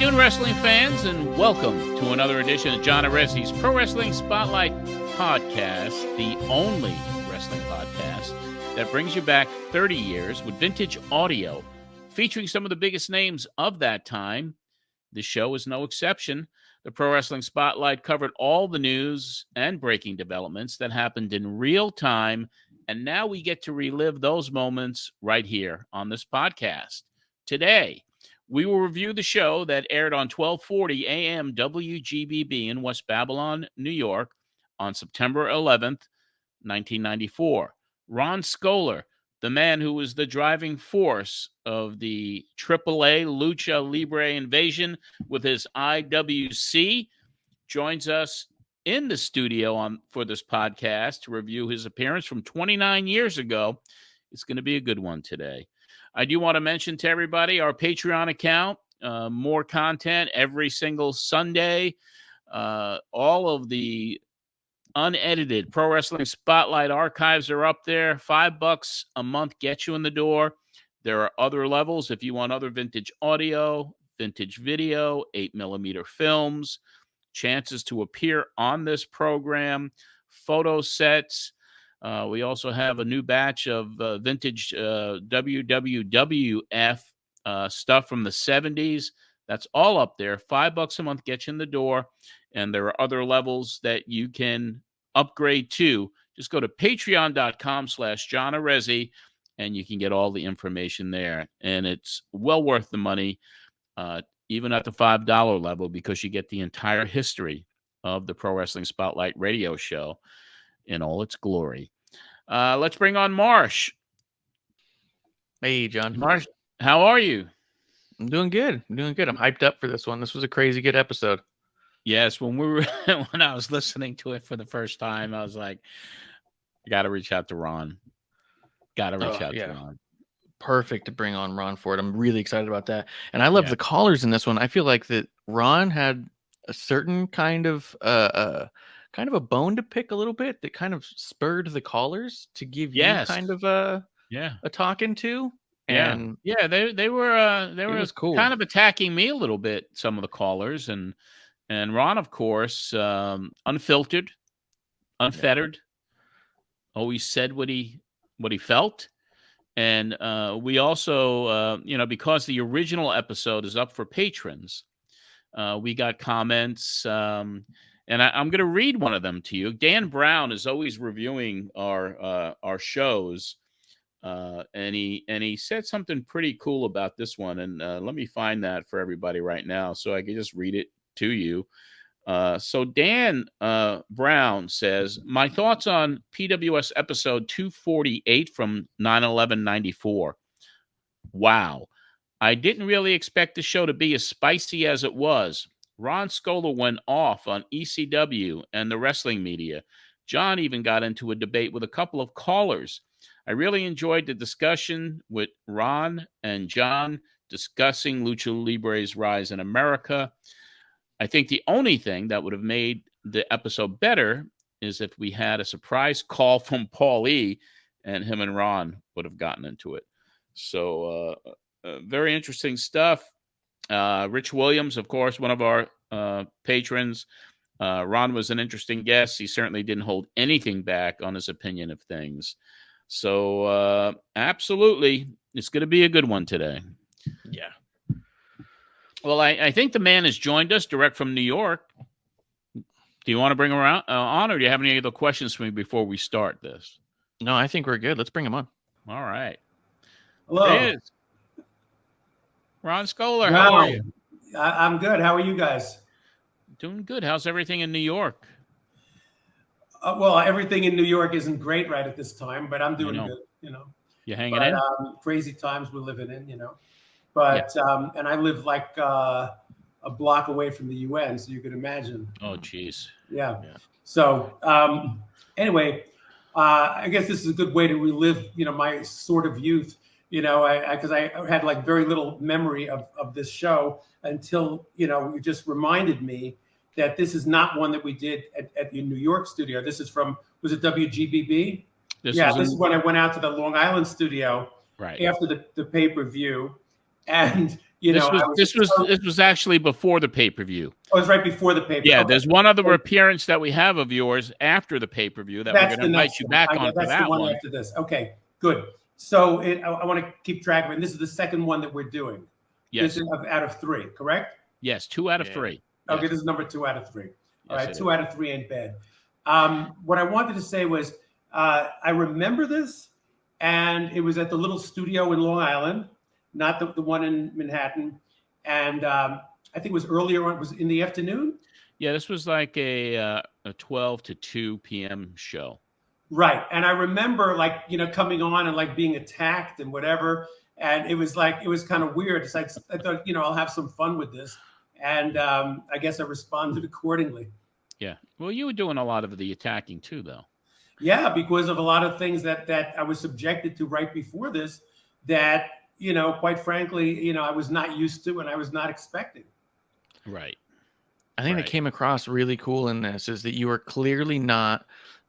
afternoon, wrestling fans, and welcome to another edition of John Arezzi's Pro Wrestling Spotlight Podcast, the only wrestling podcast that brings you back 30 years with vintage audio featuring some of the biggest names of that time. This show is no exception. The Pro Wrestling Spotlight covered all the news and breaking developments that happened in real time, and now we get to relive those moments right here on this podcast. Today, we will review the show that aired on 1240 AM WGBB in West Babylon, New York on September 11th, 1994. Ron Skoler, the man who was the driving force of the AAA Lucha Libre invasion with his IWC, joins us in the studio for this podcast to review his appearance from 29 years ago. It's going to be a good one today. I do want to mention to everybody our Patreon account, more content every single Sunday. All of the unedited Pro Wrestling Spotlight archives are up there. $5 a month gets you in the door. There are other levels if you want other vintage audio, vintage video, 8mm films, chances to appear on this program, photo sets. We also have a new batch of vintage WWWF stuff from the 70s. That's all up there. $5 a month gets you in the door. And there are other levels that you can upgrade to. Just go to patreon.com/John Arezzi, and you can get all the information there. And it's well worth the money, even at the $5 level, because you get the entire history of the Pro Wrestling Spotlight radio show in all its glory. Let's bring on Marsh. Hey, John. Marsh, how are you? I'm doing good. I'm hyped up for this one. This was a crazy good episode. Yes, when I was listening to it for the first time, I was like, I got to reach out to Ron. To Ron. Perfect to bring on Ron for it. I'm really excited about that. And I love the callers in this one. I feel like that Ron had a certain kind of a bone to pick a little bit that kind of spurred the callers to give you kind of a talking to. And they were cool. Kind of attacking me a little bit, some of the callers, and Ron, of course, unfiltered, unfettered, always said what he felt. And we also, because the original episode is up for patrons, we got comments, and I'm going to read one of them to you. Dan Brown is always reviewing our shows, and he said something pretty cool about this one. And let me find that for everybody right now so I can just read it to you. So Dan Brown says, my thoughts on PWS episode 248 from 9/11/94. Wow. I didn't really expect the show to be as spicy as it was. Ron Skoler went off on ECW and the wrestling media. John even got into a debate with a couple of callers. I really enjoyed the discussion with Ron and John discussing Lucha Libre's rise in America. I think the only thing that would have made the episode better is if we had a surprise call from Paul E. and him and Ron would have gotten into it. So very interesting stuff. Rich Williams, of course, one of our patrons. Ron was an interesting guest. He certainly didn't hold anything back on his opinion of things. So absolutely, it's going to be a good one today. Yeah. Well, I think the man has joined us direct from New York. Do you want to bring him on, or do you have any other questions for me before we start this? No, I think we're good. Let's bring him on. All right. Hello. There is Ron Skoler. How are you? I'm good. How are you guys? Doing good. How's everything in New York? Well, everything in New York isn't great right at this time, but I'm doing good. You hanging in? Crazy times we're living in. But and I live like a block away from the UN, so you could imagine. Oh, geez. Yeah. So anyway, I guess this is a good way to relive, my sort of youth. Because I had like very little memory of this show until you just reminded me that this is not one that we did at the New York studio. This is from, was it WGBB? This is when I went out to the Long Island studio after the pay-per-view. And This was actually before the pay-per-view. Oh, it was right before the pay-per-view. Yeah, Okay. there's one other appearance that we have of yours after the pay-per-view that we're going to invite you back on for that one. After this. Okay, good. So I want to keep track of it. This is the second one that we're doing. Yes. This is out of 3, correct? Yes, 2 out of 3. Okay, Yes. this is number 2 out of 3. All Yes, right, 2 out of 3 ain't bad. What I wanted to say was I remember this, and it was at the little studio in Long Island, not the one in Manhattan. And I think it was earlier on. It was in the afternoon. Yeah, this was like a 12 to 2 p.m. show. Right. And I remember coming on and like being attacked and whatever. And it was kind of weird. It's like, I thought, I'll have some fun with this. And I guess I responded accordingly. Yeah. Well, you were doing a lot of the attacking too, though. Yeah, because of a lot of things that I was subjected to right before this that, quite frankly, I was not used to and I was not expecting. Right. I think that came across really cool in this is that you were clearly not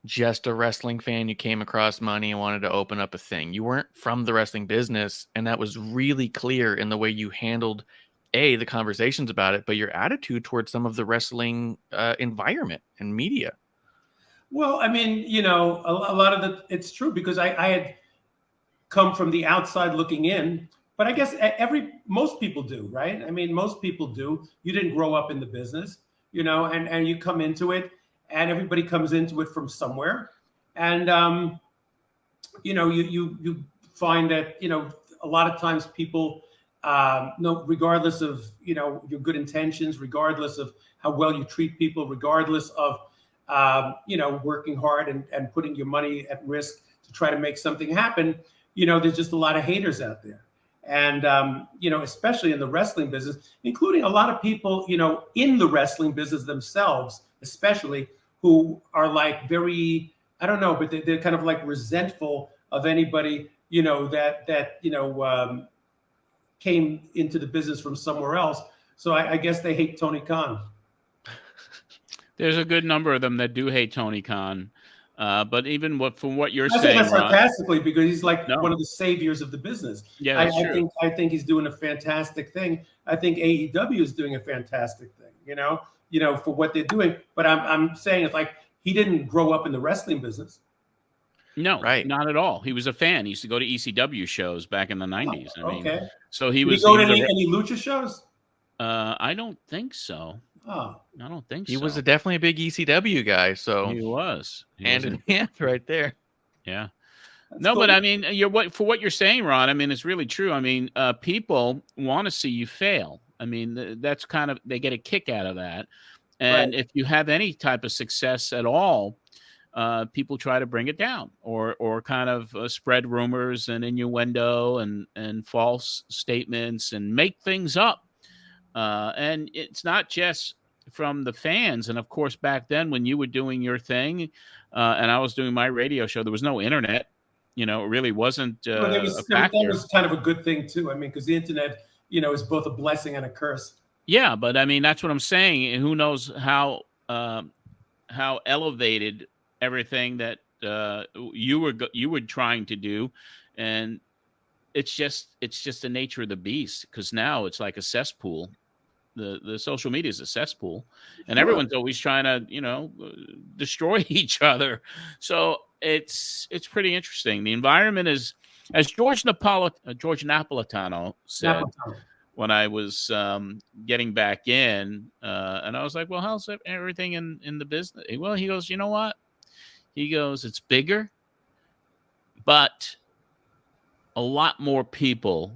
just a wrestling fan. You came across money and wanted to open up a thing. You weren't from the wrestling business, and that was really clear in the way you handled the conversations about it, but your attitude towards some of the wrestling environment and media. Well, I mean, a lot of it's true because I had come from the outside looking in, but I guess most people do, right? I mean, most people do. You didn't grow up in the business, and you come into it, and everybody comes into it from somewhere. And, you find that, a lot of times people, regardless of, your good intentions, regardless of how well you treat people, regardless of, working hard and putting your money at risk to try to make something happen, there's just a lot of haters out there. And, especially in the wrestling business, including a lot of people, in the wrestling business themselves, especially who are like very, I don't know, but they're kind of like resentful of anybody, that came into the business from somewhere else. So I guess they hate Tony Khan. There's a good number of them that do hate Tony Khan. But even from what you're saying, saying, that's sarcastically, because he's like No. one of the saviors of the business. Yeah, that's true. I think he's doing a fantastic thing. I think AEW is doing a fantastic thing, for what they're doing. But I'm saying it's like he didn't grow up in the wrestling business. No, not at all. He was a fan. He used to go to ECW shows back in the 90s. I mean, okay. So he Did was. he go to any lucha shows? I don't think so. Oh, I don't think he so. was definitely a big ECW guy. So he was hand in hand right there. Yeah. that's No, cool. but I mean, for what you're saying, Ron. I mean, it's really true. I mean, people want to see you fail. I mean, that's kind of, they get a kick out of that. And if you have any type of success at all, people try to bring it down or kind of spread rumors and innuendo and false statements and make things up. And it's not just from the fans. And of course, back then when you were doing your thing and I was doing my radio show, there was no internet. It really wasn't a factor. That was kind of a good thing too. I mean, because the internet, is both a blessing and a curse. Yeah, but I mean, that's what I'm saying. And who knows how elevated everything that you were trying to do, and it's just the nature of the beast. Because now it's like a cesspool. The social media is a cesspool, and everyone's always trying to destroy each other. So it's pretty interesting. The environment is, as George Napolitano said. When I was getting back in, and I was like, well, how's everything in the business? Well, he goes, you know what? He goes, it's bigger, but a lot more people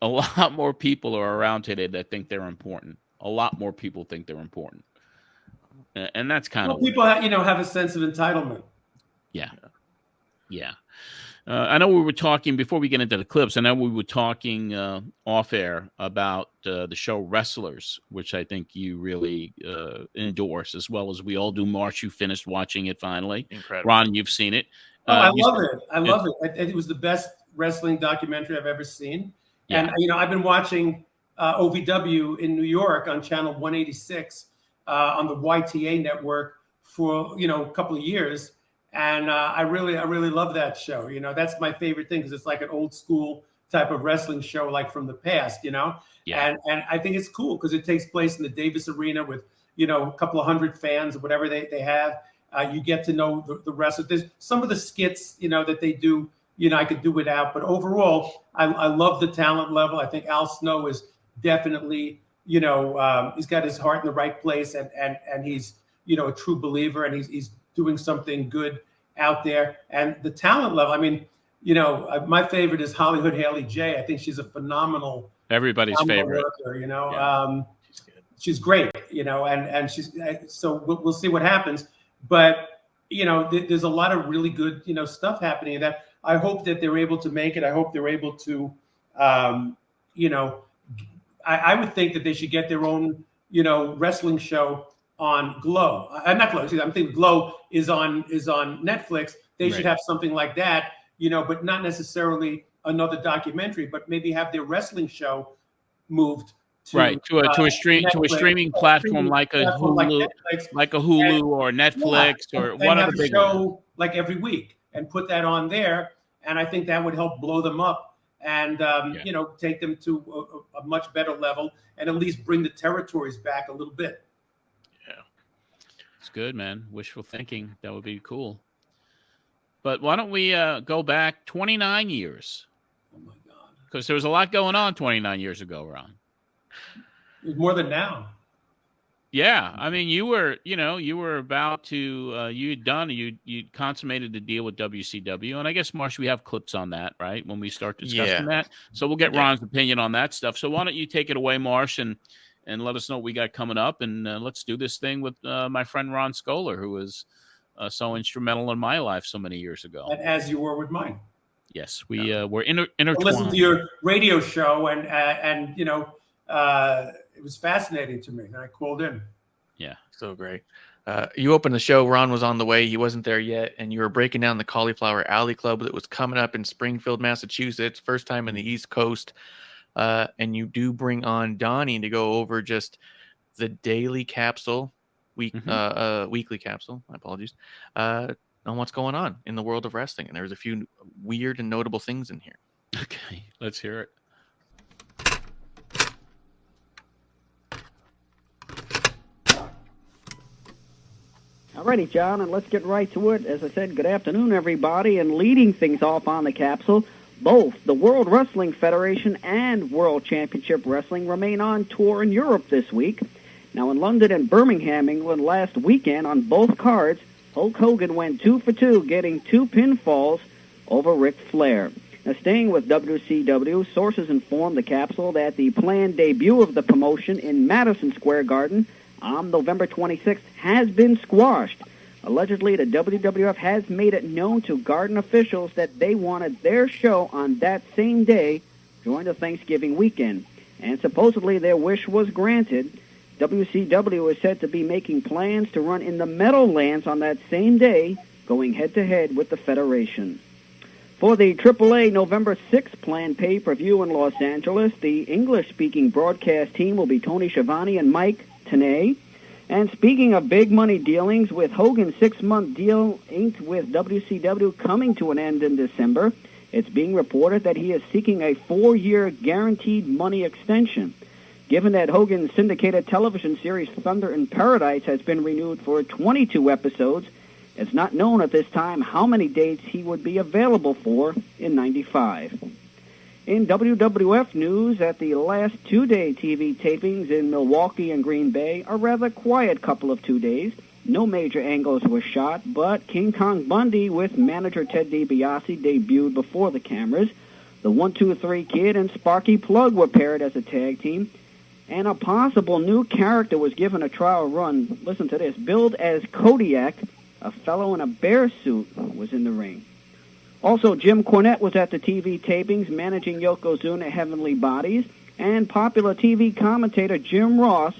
are around today that think they're important. A lot more people think they're important. And that's kind of people have a sense of entitlement. Yeah. Yeah. I know we were talking before we get into the clips. I know we were talking off air about the show Wrestlers, which I think you really endorse, as well as we all do. Marsh, you finished watching it finally. Incredible. Ron, you've seen it. I love it. I love it. It was the best wrestling documentary I've ever seen. Yeah. And I've been watching OVW in New York on channel 186 on the YTA network for a couple of years. And I really love that show. That's my favorite thing because it's like an old school type of wrestling show like from the past, Yeah. And I think it's cool because it takes place in the Davis Arena with, a couple of hundred fans or whatever they have. You get to know the wrestlers. There's some of the skits, that they do, I could do without. But overall, I love the talent level. I think Al Snow is definitely, he's got his heart in the right place, and he's, a true believer, and he's doing something good out there. And the talent level, I mean, my favorite is Hollywood Haley J. I think she's a phenomenal favorite worker, Yeah. She's great, and she's, so we'll see what happens. But, there's a lot of really good, stuff happening that I hope that they're able to make it. I hope they're able to, I would think that they should get their own, wrestling show on Glow. Not Glow, I'm thinking Glow is on Netflix. They should have something like that, but not necessarily another documentary, but maybe have their wrestling show moved to a streaming platform like a Hulu, or Netflix, or one of the big ones. Like every week, and put that on there, and I think that would help blow them up and take them to a much better level, and at least bring the territories back a little bit. Yeah, it's good, man. Wishful thinking. That would be cool. But why don't we go back 29 years? Oh my God! Because there was a lot going on 29 years ago, Ron. More than now. Yeah, I mean, you were about to, you consummated the deal with WCW, and I guess, Marsh, we have clips on that, right, when we start discussing that. So we'll get Ron's opinion on that stuff. So why don't you take it away, Marsh, and let us know what we got coming up, and let's do this thing with my friend Ron Skoler, who was so instrumental in my life so many years ago. And as you were with mine. Yes, we were intertwined. I listened to your radio show, and it was fascinating to me, and I called in. Yeah, so great. You opened the show. Ron was on the way. He wasn't there yet, and you were breaking down the Cauliflower Alley Club that was coming up in Springfield, Massachusetts, first time in the East Coast. And you do bring on Donnie to go over just the daily capsule, weekly capsule. My apologies. On what's going on in the world of wrestling, and there's a few weird and notable things in here. Okay, let's hear it. Alrighty, John, and let's get right to it. As I said, good afternoon, everybody. And leading things off on the capsule, both the World Wrestling Federation and World Championship Wrestling remain on tour in Europe this week. Now, in London and Birmingham, England, last weekend on both cards, Hulk Hogan went 2 for 2, getting 2 pinfalls over Ric Flair. Now, staying with WCW, sources informed the capsule that the planned debut of the promotion in Madison Square Garden on November 26th has been squashed. Allegedly, the WWF has made it known to Garden officials that they wanted their show on that same day during the Thanksgiving weekend. And supposedly their wish was granted. WCW is said to be making plans to run in the Meadowlands on that same day, going head-to-head with the Federation. For the AAA November 6th planned pay-per-view in Los Angeles, the English-speaking broadcast team will be Tony Schiavone and Mike Tenay. And speaking of big money dealings, with Hogan's 6-month deal inked with WCW coming to an end in December, it's being reported that he is seeking a 4-year guaranteed money extension. Given that Hogan's syndicated television series Thunder in Paradise has been renewed for 22 episodes, it's not known at this time how many dates he would be available for in '95. In WWF news, at the last 2-day TV tapings in Milwaukee and Green Bay, a rather quiet couple of 2 days. No major angles were shot, but King Kong Bundy with manager Ted DiBiase debuted before the cameras. The 1-2-3 Kid and Sparky Plug were paired as a tag team, and a possible new character was given a trial run. Listen to this. Billed as Kodiak, a fellow in a bear suit was in the ring. Also, Jim Cornette was at the TV tapings managing Yokozuna Heavenly Bodies, and popular TV commentator Jim Ross,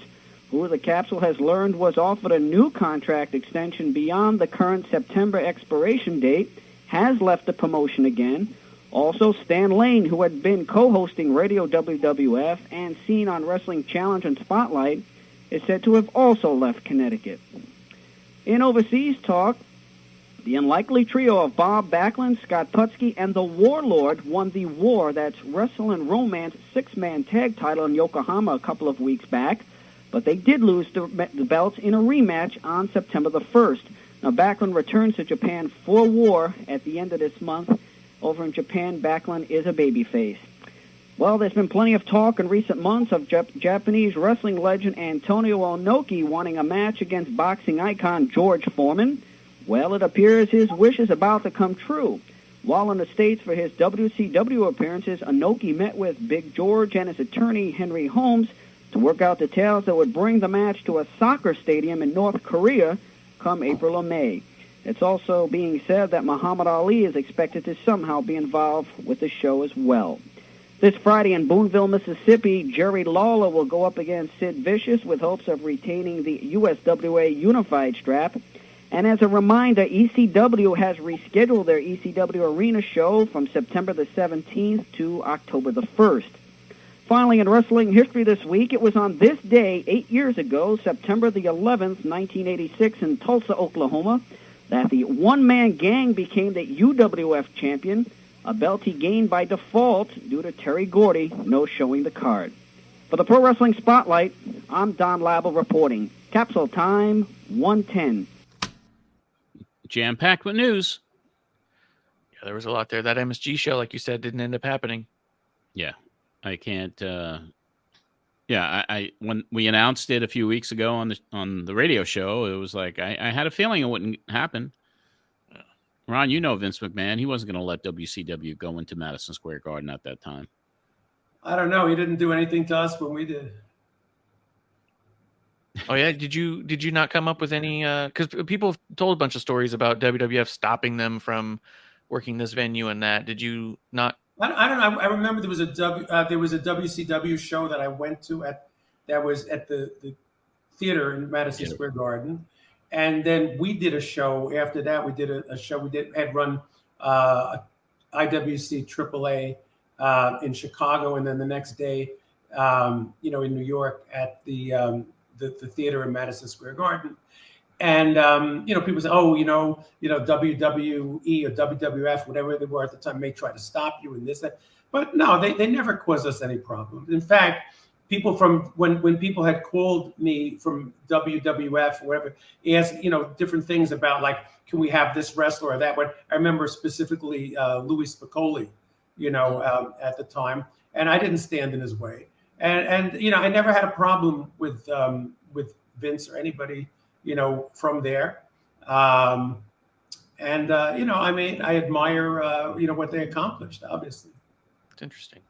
who the capsule has learned was offered a new contract extension beyond the current September expiration date, has left the promotion again. Also, Stan Lane, who had been co-hosting Radio WWF and seen on Wrestling Challenge and Spotlight, is said to have also left Connecticut. In overseas talk, The unlikely trio of Bob Backlund, Scott Putski, and the Warlord won the War, that's Wrestle and Romance, six-man tag title in Yokohama a couple of weeks back, but they did lose the belts in a rematch on September the 1st. Now, Backlund returns to Japan for War at the end of this month. Over in Japan, Backlund is a babyface. Well, there's been plenty of talk in recent months of Japanese wrestling legend Antonio Inoki wanting a match against boxing icon George Foreman. Well, it appears his wish is about to come true. While in the States for his WCW appearances, Inoki met with Big George and his attorney Henry Holmes to work out details that would bring the match to a soccer stadium in North Korea come April or May. It's also being said that Muhammad Ali is expected to somehow be involved with the show as well. This Friday in Boonville, Mississippi, Jerry Lawler will go up against Sid Vicious with hopes of retaining the USWA Unified strap. And as a reminder, ECW has rescheduled their ECW Arena show from September the 17th to October the 1st. Finally, in wrestling history this week, it was on this day 8 years ago, September the 11th, 1986, in Tulsa, Oklahoma, that the one-man gang became the UWF champion, a belt he gained by default due to Terry Gordy no showing the card. For the Pro Wrestling Spotlight, I'm Don Label reporting. Capsule time, 1:10. Jam-packed with news. Yeah, there was a lot there. That MSG show, like you said, didn't end up happening. Yeah, I can't. I when we announced it a few weeks ago on the radio show, it was like I had a feeling it wouldn't happen. Ron, you know Vince McMahon. He wasn't going to let WCW go into Madison Square Garden at that time. I don't know. He didn't do anything to us when we did. Oh yeah, did you not come up with any? Because people have told a bunch of stories about WWF stopping them from working this venue and that. Did you not? I don't know. I remember there was a WCW show that I went to that was at the theater in Madison Square Garden, and then we did a show after that. We did a show. We had run IWC AAA in Chicago, and then the next day, in New York at the theater in Madison Square Garden. And, people say, WWE or WWF, whatever they were at the time, may try to stop you and this, that. But no, they never caused us any problems. In fact, people from when people had called me from WWF or whatever, asked, different things about, like, can we have this wrestler or that one? I remember specifically Louis Spicolli, at the time. And I didn't stand in his way. And I never had a problem with Vince or anybody, from there. I admire, what they accomplished, obviously. It's interesting.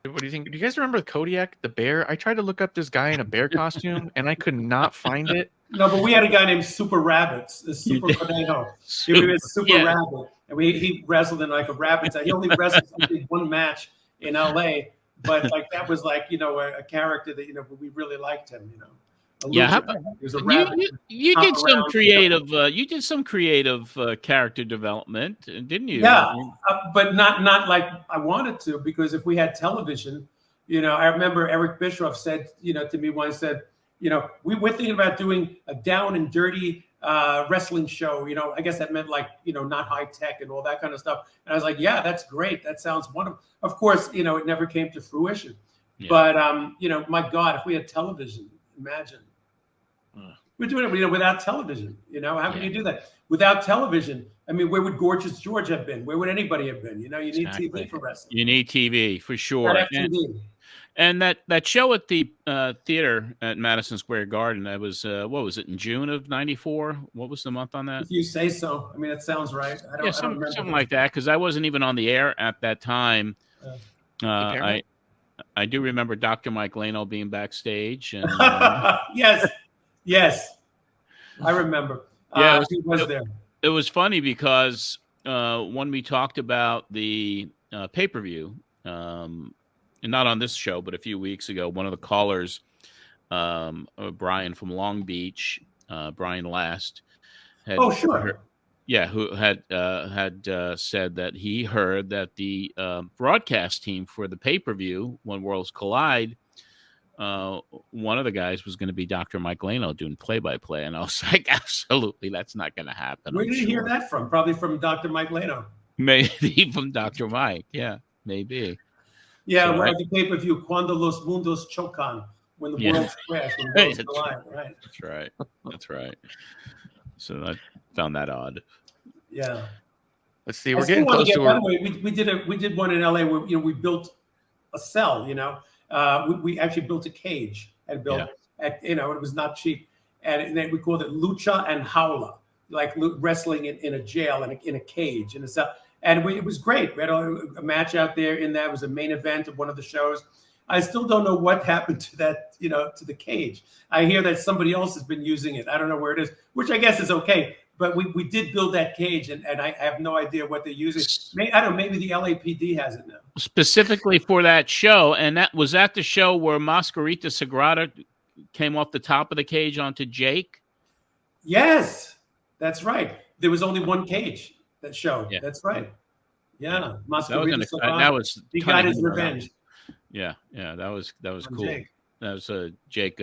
What do you think? Do you guys remember Kodiak, the bear? I tried to look up this guy in a bear costume, and I could not find it. No, but we had a guy named Super Rabbits, Super Conejo. He was Super Rabbit. And he wrestled in like a rabbit. He only wrestled one match in L.A., but like that was like, a character that, we really liked him, Yeah, you did some around, creative. You did some creative character development, didn't you? Yeah, but not like I wanted to, because if we had television, I remember Eric Bischoff said, to me once, said, we're thinking about doing a down and dirty wrestling show. I guess that meant like, not high tech and all that kind of stuff. And I was like, yeah, that's great. That sounds wonderful. Of course, it never came to fruition. Yeah. But my God, if we had television, imagine. We're doing it, without television. How can you do that without television? I mean, where would Gorgeous George have been? Where would anybody have been? You need TV for wrestling. You need TV for sure. And that show at the theater at Madison Square Garden, that was what was it, in June of '94? What was the month on that? If you say so. I mean, it sounds right. I don't remember something like that, because I wasn't even on the air at that time. I do remember Dr. Mike Lano being backstage, and Yes, I remember. Yeah, he was there. It was funny because when we talked about the pay-per-view, not on this show, but a few weeks ago, one of the callers, Brian from Long Beach, Brian Last, had who had said that he heard that the broadcast team for the pay-per-view, When Worlds Collide, one of the guys was going to be Dr. Mike Lano doing play-by-play, and I was like, absolutely, that's not going to happen. Where did you hear that from? Probably from Dr. Mike Lano. Maybe from Dr. Mike. Yeah, maybe. Yeah, So the pay-per-view, Cuando los mundos chocan, when the worlds crash, when the worlds collide, right? That's right. That's right. So I found that odd. Yeah. Let's see. We're getting close to. By the way, we did one in LA where we built a cell. We actually built a cage and built. It was not cheap, and then we called it Lucha and Jaula, like wrestling in a jail and in a cage in a cell. And it was great. We had a match out there in that. It was a main event of one of the shows. I still don't know what happened to that, to the cage. I hear that somebody else has been using it. I don't know where it is, which I guess is okay. But we did build that cage, and I have no idea what they're using. I don't know. Maybe the LAPD has it now. Specifically for that show, and that was at the show where Mascarita Sagrada came off the top of the cage onto Jake. Yes, that's right. There was only one cage that show. Yeah. That's right. Yeah, Mascarita Sagrada. He got his revenge. Yeah, that was cool. Jake. That was Jake.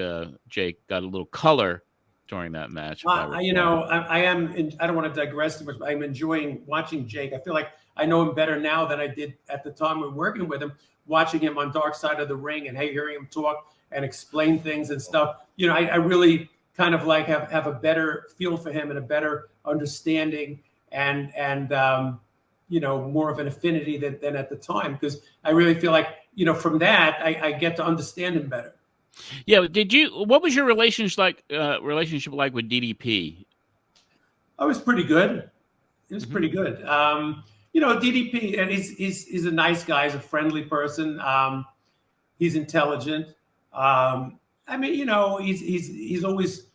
Jake got a little color during that match. I don't want to digress too much, but I'm enjoying watching Jake. I feel like I know him better now than I did at the time we were working with him, watching him on Dark Side of the Ring and hearing him talk and explain things and stuff. I really kind of like have a better feel for him and a better understanding and more of an affinity than at the time, because I really feel like, from that I get to understand him better. Yeah. What was your relationship like with DDP? I was pretty good. It was pretty good. DDP, and he's a nice guy. He's a friendly person. He's intelligent. He's always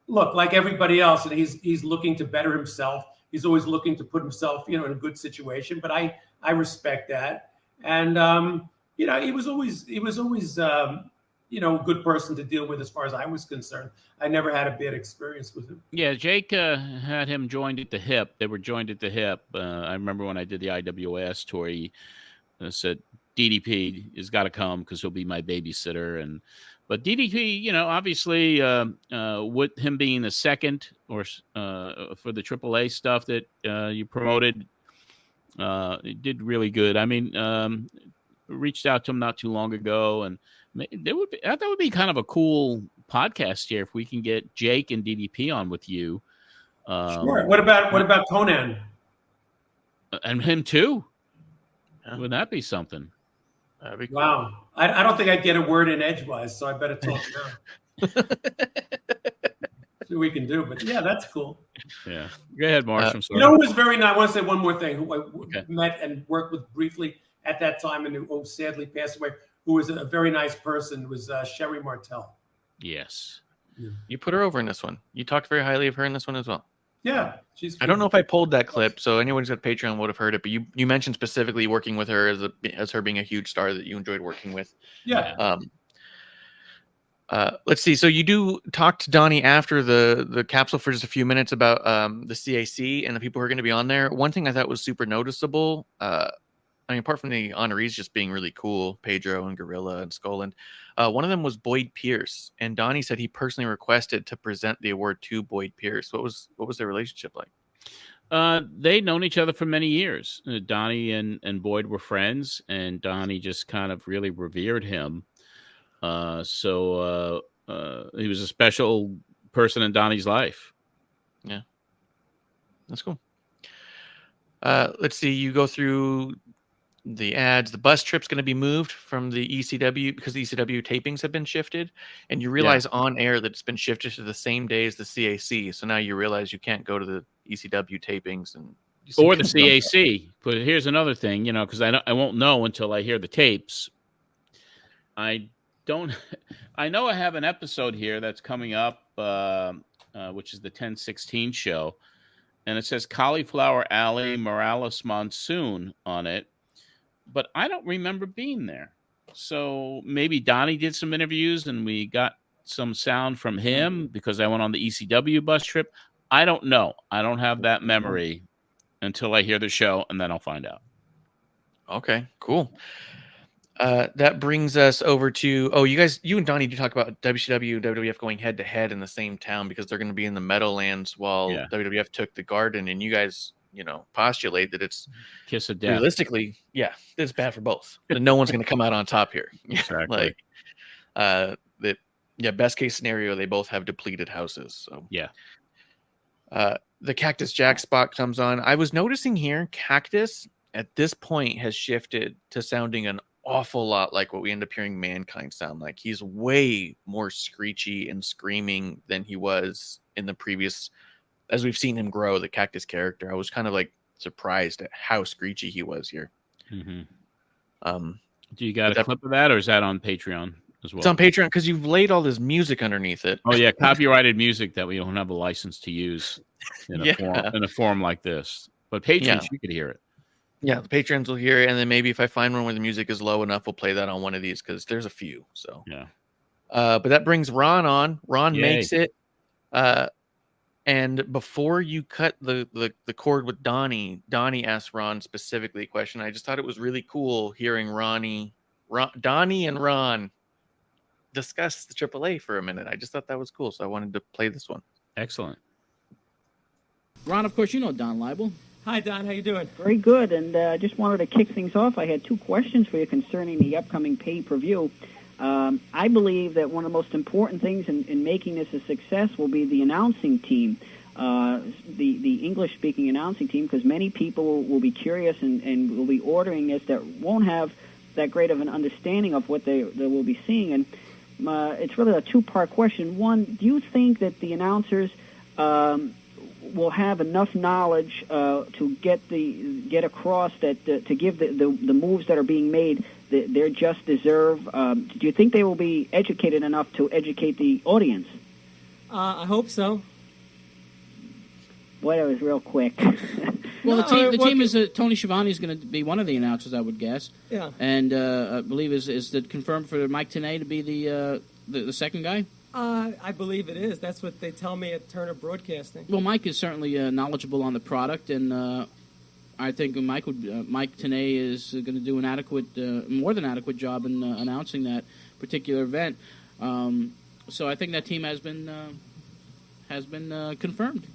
like everybody else, and he's looking to better himself. He's always looking to put himself, in a good situation. But I respect that. And he was always a good person to deal with as far as I was concerned. I never had a bad experience with him. Yeah, Jake had him joined at the hip. They were joined at the hip. I remember when I did the IWS tour, he said, DDP has got to come because he'll be my babysitter. But DDP, obviously with him being the second or for the AAA stuff that you promoted, it did really good. Reached out to him not too long ago, and I thought that would be kind of a cool podcast here if we can get Jake and DDP on with you. Sure. What about Conan? And him too? Yeah. Would that be something? That'd be cool. Wow. I don't think I'd get a word in edgewise, so I better talk now. See what we can do, but yeah, that's cool. Yeah. Go ahead, Marsh. I'm sorry. Who was very nice. I want to say one more thing. Who I met and worked with briefly at that time, and who sadly passed away, who was a very nice person, was Sherry Martel. Yes. Yeah. You put her over in this one. You talked very highly of her in this one as well. Yeah. I don't know if I pulled that clip, so anyone who's got Patreon would have heard it, but you mentioned specifically working with her as her being a huge star that you enjoyed working with. Yeah. Let's see. So you do talk to Donnie after the capsule for just a few minutes about the CAC and the people who are going to be on there. One thing I thought was super noticeable, apart from the honorees just being really cool, Pedro and Gorilla and Skoler, one of them was Boyd Pierce, and Donnie said he personally requested to present the award to Boyd Pierce. What was their relationship like? They'd known each other for many years. Donnie and Boyd were friends, and Donnie just kind of really revered him. So he was a special person in Donnie's life. Yeah, that's cool. Let's see. You go through the ads. The bus trip's going to be moved from the ECW because the ECW tapings have been shifted, and you realize on air that it's been shifted to the same day as the CAC. So now you realize you can't go to the ECW tapings or the CAC. But here's another thing, because I won't know until I hear the tapes. I know I have an episode here that's coming up, which is the 10/16 show, and it says Cauliflower Alley Morales Monsoon on it. But I don't remember being there. So maybe Donnie did some interviews and we got some sound from him because I went on the ECW bus trip. I don't know. I don't have that memory until I hear the show, and then I'll find out. Okay, cool. That brings us over to you and Donnie do talk about WCW and WWF going head to head in the same town because they're going to be in the Meadowlands while WWF took the Garden, and you guys postulate that it's kiss of death. Realistically, it's bad for both. No one's going to come out on top here. Exactly. Best case scenario, they both have depleted houses. So the Cactus Jack spot comes on. I was noticing here, Cactus at this point has shifted to sounding an awful lot like what we end up hearing Mankind sound like. He's way more screechy and screaming than he was in the previous, as we've seen him grow, the Cactus character. I was kind of like surprised at how screechy he was here. Mm-hmm. Do you got a clip of that, or is that on Patreon as well? It's on Patreon because you've laid all this music underneath it. Oh yeah, copyrighted music that we don't have a license to use in a forum like this. But patrons, you could hear it. Yeah, the patrons will hear it, and then maybe if I find one where the music is low enough, we'll play that on one of these because there's a few. So but that brings Ron on. Ron makes it. And before you cut the cord with Donnie asked Ron specifically a question. I just thought it was really cool hearing Donnie and Ron discuss the AAA for a minute. I just thought that was cool, so I wanted to play this one. Excellent. Ron, of course, you know Don Leibel. Hi, Don. How you doing? Very good, and I just wanted to kick things off. I had two questions for you concerning the upcoming pay-per-view. I believe that one of the most important things in making this a success will be the announcing team, the English-speaking announcing team, because many people will be curious and will be ordering this that won't have that great of an understanding of what they will be seeing. And it's really a two-part question. One, do you think that the announcers will have enough knowledge to get across that to give the moves that are being made their just deserve? Do you think they will be educated enough to educate the audience? I hope so. Boy, that was real quick. Well, the team is Tony Schiavone is going to be one of the announcers, I would guess. Yeah. And I believe is it confirmed for Mike Tenay to be the second guy? I believe it is. That's what they tell me at Turner Broadcasting. Well, Mike is certainly knowledgeable on the product, and I think Mike Tenay is going to do an more than adequate job in announcing that particular event. So I think that team has been confirmed.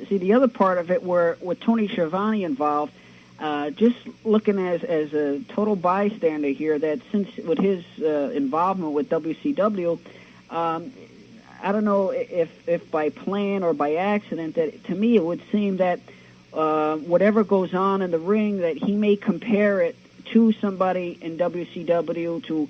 See, the other part of it, with Tony Schiavone involved, just looking as a total bystander here, that since with his involvement with WCW. I don't know if by plan or by accident, that to me it would seem that whatever goes on in the ring, that he may compare it to somebody in WCW to,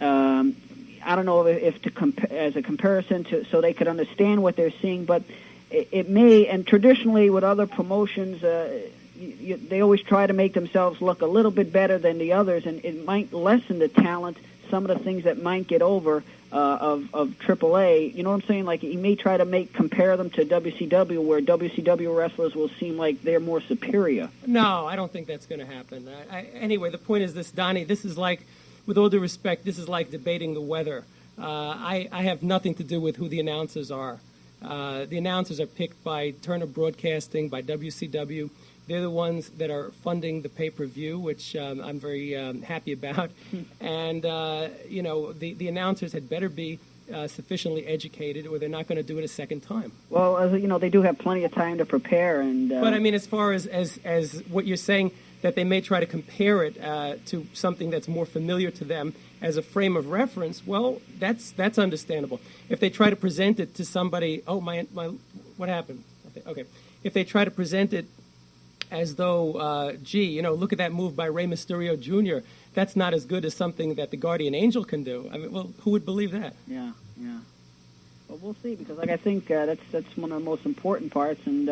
I don't know if to as a comparison to, so they could understand what they're seeing, but it may, and traditionally with other promotions, they always try to make themselves look a little bit better than the others, and it might lessen the talent, some of the things that might get over of AAA. You know what I'm saying? Like, he may try to compare them to WCW, where WCW wrestlers will seem like they're more superior. No, I don't think that's going to happen. Anyway, the point is this, Donnie, this is like, with all due respect, this is like debating the weather. I have nothing to do with who the announcers are. The announcers are picked by Turner Broadcasting, by WCW. They're the ones that are funding the pay-per-view, which I'm very happy about. And, the announcers had better be sufficiently educated, or they're not going to do it a second time. Well, they do have plenty of time to prepare. And But, I mean, as far as what you're saying, that they may try to compare it to something that's more familiar to them as a frame of reference, well, that's understandable. If they try to present it to somebody, what happened? Okay. If they try to present it as though, look at that move by Rey Mysterio Jr., that's not as good as something that the Guardian Angel can do. I mean, well, who would believe that? Yeah. Well, we'll see, because I think that's one of the most important parts, and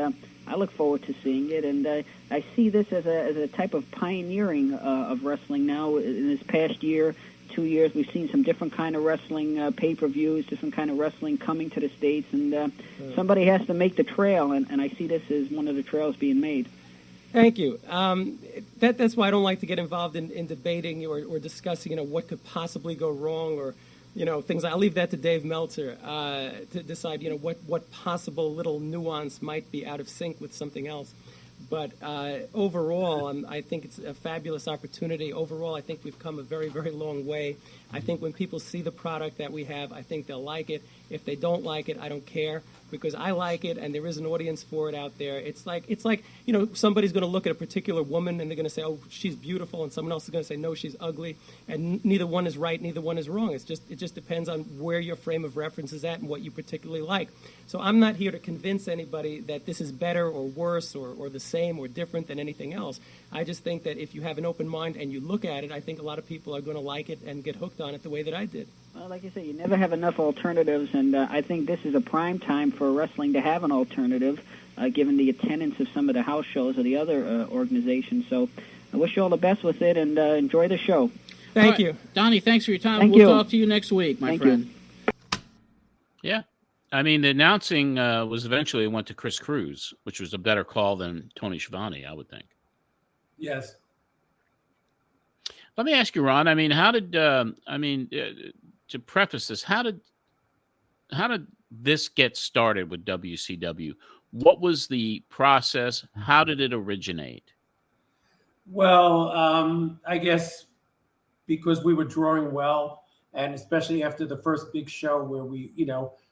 I look forward to seeing it. And I see this as a type of pioneering of wrestling now. In this past year, 2 years, we've seen some different kind of wrestling pay-per-views, different kind of wrestling coming to the States, and somebody has to make the trail, and I see this as one of the trails being made. Thank you. That's why I don't like to get involved in debating or discussing, what could possibly go wrong, or, things. I'll leave that to Dave Meltzer to decide, what possible little nuance might be out of sync with something else. But overall, I think it's a fabulous opportunity. Overall, I think we've come a very, very long way. I think when people see the product that we have, I think they'll like it. If they don't like it, I don't care, because I like it, and there is an audience for it out there. It's like somebody's going to look at a particular woman and they're going to say, "Oh, she's beautiful," and someone else is going to say, "No, she's ugly." And neither one is right, neither one is wrong. It just depends on where your frame of reference is at and what you particularly like. So I'm not here to convince anybody that this is better or worse or the same or different than anything else. I just think that if you have an open mind and you look at it, I think a lot of people are going to like it and get hooked on it the way that I did. Well, like you say, you never have enough alternatives, and I think this is a prime time for wrestling to have an alternative, given the attendance of some of the house shows of the other organizations. So I wish you all the best with it, and enjoy the show. Thank you. Donnie, thanks for your time. Thank we'll you. talk to you next week, my friend. Yeah. I mean, the announcing was eventually went to Chris Cruz, which was a better call than Tony Schiavone, I would think. Yes. Let me ask you, Ron. I mean, how did to preface this, how did this get started with WCW? What was the process? How did it originate? Well, I guess because we were drawing well, and especially after the first big show where we,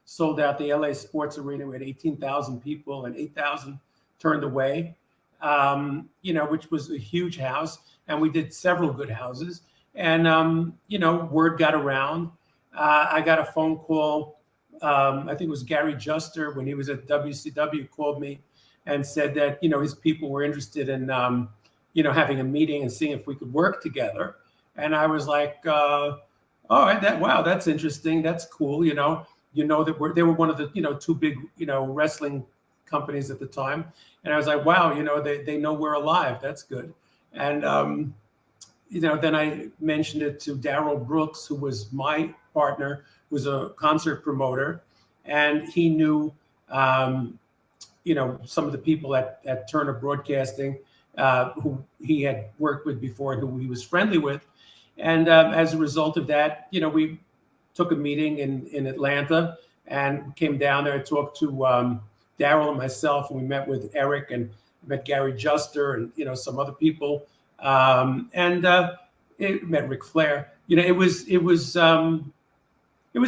sold out the LA Sports Arena. We had 18,000 people and 8,000 turned away, which was a huge house. And we did several good houses. And, word got around. I got a phone call. I think it was Gary Juster, when he was at WCW, called me and said that, his people were interested in, having a meeting and seeing if we could work together. And I was like, all right, that's interesting. That's cool. That they were one of the, two big, wrestling companies at the time. And I was like, wow, they know we're alive. That's good. And, then I mentioned it to Darryl Brooks, who was my partner, who was a concert promoter. And he knew, some of the people at Turner Broadcasting, who he had worked with before and who he was friendly with. And as a result of that, we took a meeting in Atlanta and came down there and talked to Darryl and myself. And we met with Eric and met Gary Juster and, some other people. And it met Ric Flair. It was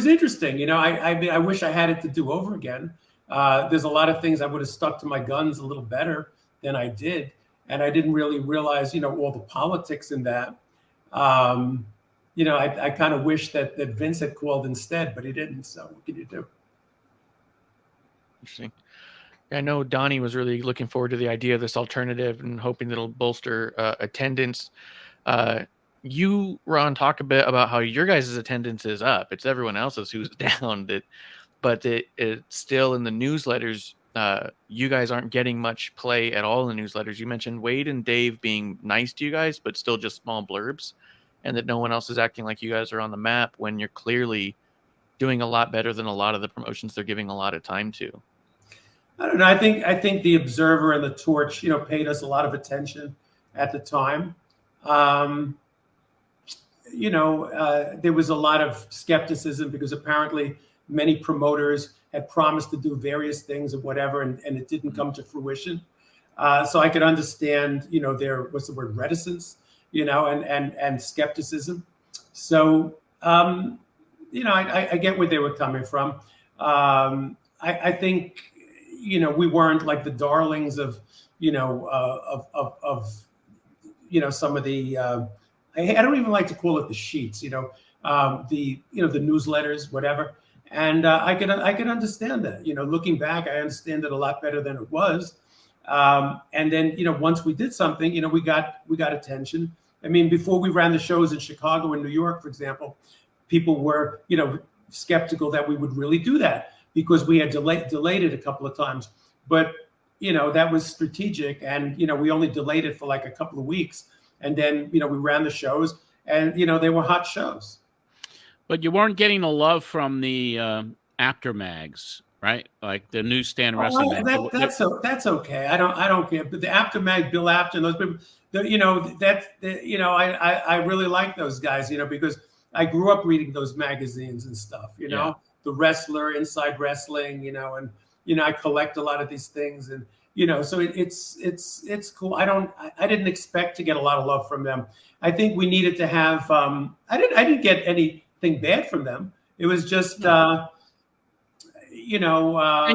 interesting. I wish I had it to do over again. There's a lot of things I would have stuck to my guns a little better than I did. And I didn't really realize, all the politics in that. I kind of wish that Vince had called instead, but he didn't. So what can you do? Interesting. I know Donnie was really looking forward to the idea of this alternative and hoping that it'll bolster attendance. You, Ron, talk a bit about how your guys' attendance is up. It's everyone else's who's down. But it's still in the newsletters. You guys aren't getting much play at all in the newsletters. You mentioned Wade and Dave being nice to you guys, but still just small blurbs, and that no one else is acting like you guys are on the map when you're clearly doing a lot better than a lot of the promotions they're giving a lot of time to. I don't know. I think the Observer and the Torch, paid us a lot of attention at the time. There was a lot of skepticism because apparently many promoters had promised to do various things or whatever, and it didn't come to fruition. So I could understand, their, what's the word, reticence, and skepticism. So, I get where they were coming from. I think, we weren't like the darlings of, some of the, I don't even like to call it the sheets, the newsletters, whatever. And I could understand that, looking back, I understand it a lot better than it was. And then, once we did something, we got attention. I mean, before we ran the shows in Chicago and New York, for example, people were, skeptical that we would really do that because we had delayed it a couple of times. But, that was strategic. And, we only delayed it for like a couple of weeks. And then, we ran the shows and, they were hot shows. But you weren't getting the love from the after mags, right? Like the newsstand wrestling. That's okay. I don't care. But the after mag, Bill Afton, those people, I really like those guys, because I grew up reading those magazines and stuff, The Wrestler, Inside Wrestling, and I collect a lot of these things, and So it's cool. I didn't expect to get a lot of love from them. I think we needed to have. I didn't get anything bad from them. It was just. And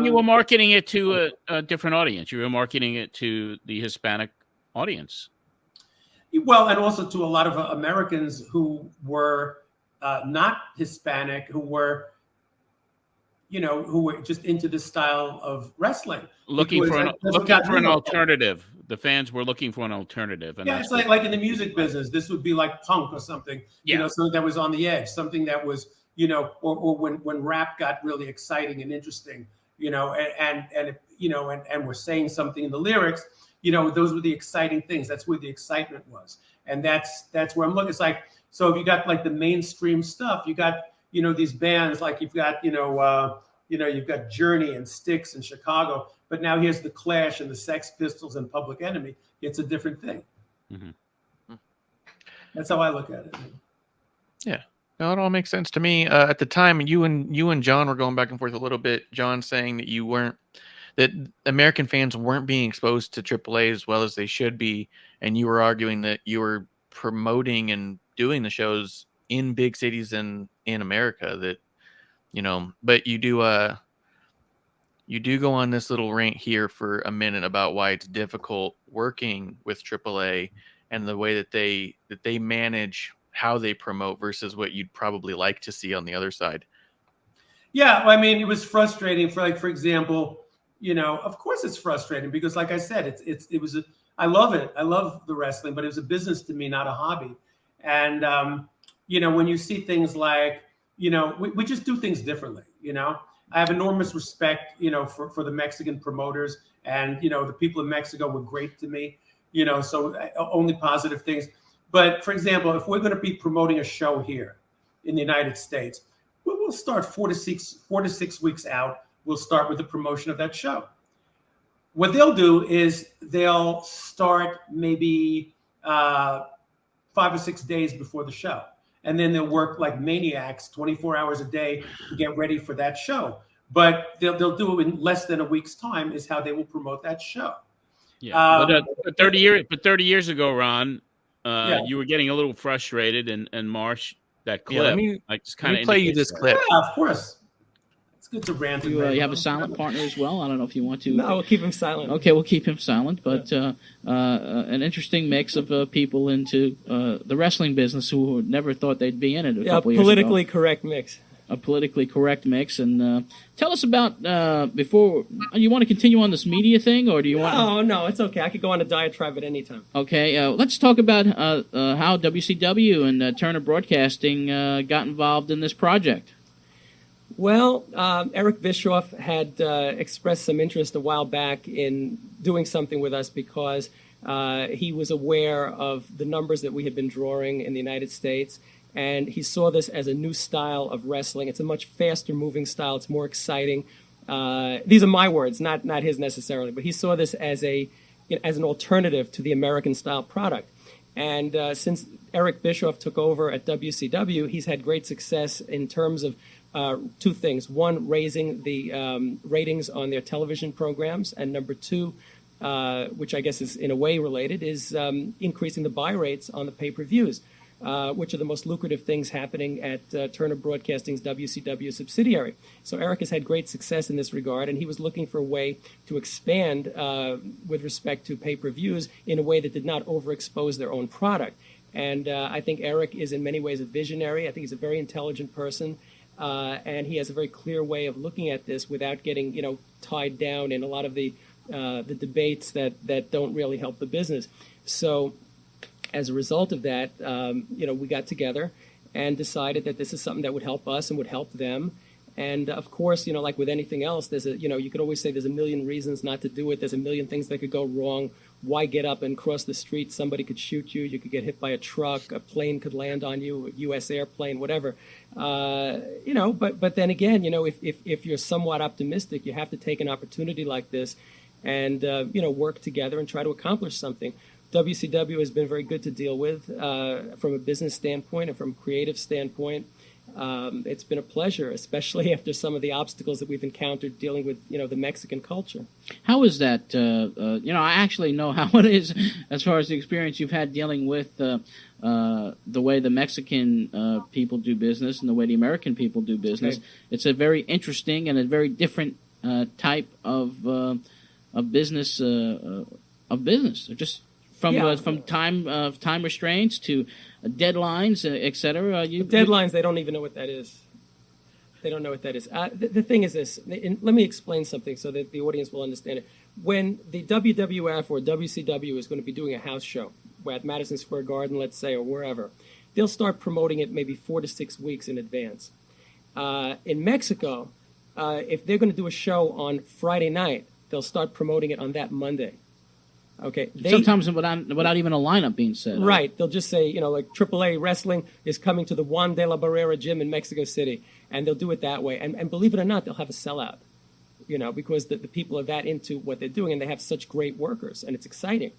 you were marketing it to a different audience. You were marketing it to the Hispanic audience. Well, and also to a lot of Americans who were not Hispanic, who were just into this style of wrestling. Looking for an alternative. The fans were looking for an alternative. And it's like in the music business, this would be like punk or something, something that was on the edge, something that was, or when rap got really exciting and interesting, and we're saying something in the lyrics, those were the exciting things. That's where the excitement was. And that's where I'm looking. It's like, so if you got like the mainstream stuff, you got, these bands, like you've got, you've got Journey and Styx in Chicago, but now here's the Clash and the Sex Pistols and Public Enemy. It's a different thing. Mm-hmm. That's how I look at it. Yeah. No, it all makes sense to me. At the time, you and John were going back and forth a little bit. John saying that American fans weren't being exposed to AAA as well as they should be, and you were arguing that you were promoting and doing the shows in big cities in America. That but you do go on this little rant here for a minute about why it's difficult working with AAA and the way that they manage how they promote versus what you'd probably like to see on the other side. Yeah, I mean, it was frustrating for example, of course it's frustrating because like I said, I love it. I love the wrestling, but it was a business to me, not a hobby. And, when you see things like, we just do things differently, I have enormous respect, for the Mexican promoters and, the people in Mexico were great to me, so only positive things. But for example, if we're going to be promoting a show here in the United States, we'll start 4 to 6 weeks out. We'll start with the promotion of that show. What they'll do is they'll start maybe 5 or 6 days before the show. And then they'll work like maniacs 24 hours a day to get ready for that show. But they'll do it in less than a week's time is how they will promote that show. Yeah, but 30 years ago, Ron, you were getting a little frustrated, and Marsh, that clip. Let me play you this clip. Yeah, of course. It's good to rant. You have a silent partner as well. I don't know if you want to. No, we'll keep him silent. Okay, we'll keep him silent. But an interesting mix of people into the wrestling business who never thought they'd be in it a couple years ago. Politically correct mix. A politically correct mix. And tell us about, before, you want to continue on this media thing, or do you want No, it's okay. I could go on a diatribe at any time. Okay, let's talk about how WCW and Turner Broadcasting got involved in this project. Well, Eric Bischoff had expressed some interest a while back in doing something with us because he was aware of the numbers that we had been drawing in the United States, and he saw this as a new style of wrestling. It's a much faster moving style. It's more exciting. These are my words, not his necessarily, but he saw this as an alternative to the American style product. And since Eric Bischoff took over at WCW, he's had great success in terms of two things. One, raising the ratings on their television programs, and number two, which I guess is in a way related, is increasing the buy rates on the pay-per-views, which are the most lucrative things happening at Turner Broadcasting's WCW subsidiary. So Eric has had great success in this regard, and he was looking for a way to expand with respect to pay-per-views in a way that did not overexpose their own product. And I think Eric is in many ways a visionary. I think he's a very intelligent person. And he has a very clear way of looking at this without getting, tied down in a lot of the debates that don't really help the business. So as a result of that, we got together and decided that this is something that would help us and would help them. And of course, like with anything else, there's you could always say there's a million reasons not to do it. There's a million things that could go wrong. Why get up and cross the street? Somebody could shoot you. You could get hit by a truck. A plane could land on you, a U.S. airplane, whatever. But then again, if you're somewhat optimistic, you have to take an opportunity like this and, work together and try to accomplish something. WCW has been very good to deal with from a business standpoint and from a creative standpoint. It's been a pleasure, especially after some of the obstacles that we've encountered dealing with, the Mexican culture. How is that? I actually know how it is as far as the experience you've had dealing with the way the Mexican people do business and the way the American people do business. Okay. It's a very interesting and a very different type of business. Just from time restraints to deadlines, etc. Deadlines, they don't even know what that is. They don't know what that is. The thing is this, and let me explain something so that the audience will understand it. When the WWF or WCW is going to be doing a house show at Madison Square Garden, let's say, or wherever, they'll start promoting it maybe 4 to 6 weeks in advance. In Mexico, if they're going to do a show on Friday night, they'll start promoting it on that Monday. Okay. Sometimes without even a lineup being set. Right. They'll just say, like AAA Wrestling is coming to the Juan de la Barrera gym in Mexico City, and they'll do it that way. And believe it or not, they'll have a sellout, because the people are that into what they're doing, and they have such great workers, and it's exciting.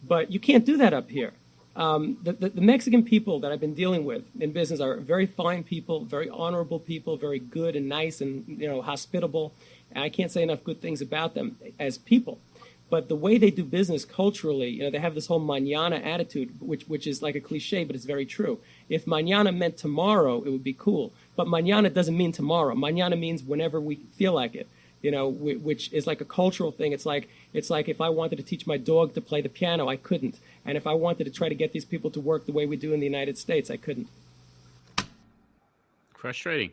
But you can't do that up here. The Mexican people that I've been dealing with in business are very fine people, very honorable people, very good and nice and, hospitable. And I can't say enough good things about them as people. But the way they do business culturally, they have this whole mañana attitude, which is like a cliche, but it's very true. If mañana meant tomorrow, it would be cool. But mañana doesn't mean tomorrow. Mañana means whenever we feel like it, which is like a cultural thing. It's like if I wanted to teach my dog to play the piano, I couldn't. And if I wanted to try to get these people to work the way we do in the United States, I couldn't. Frustrating.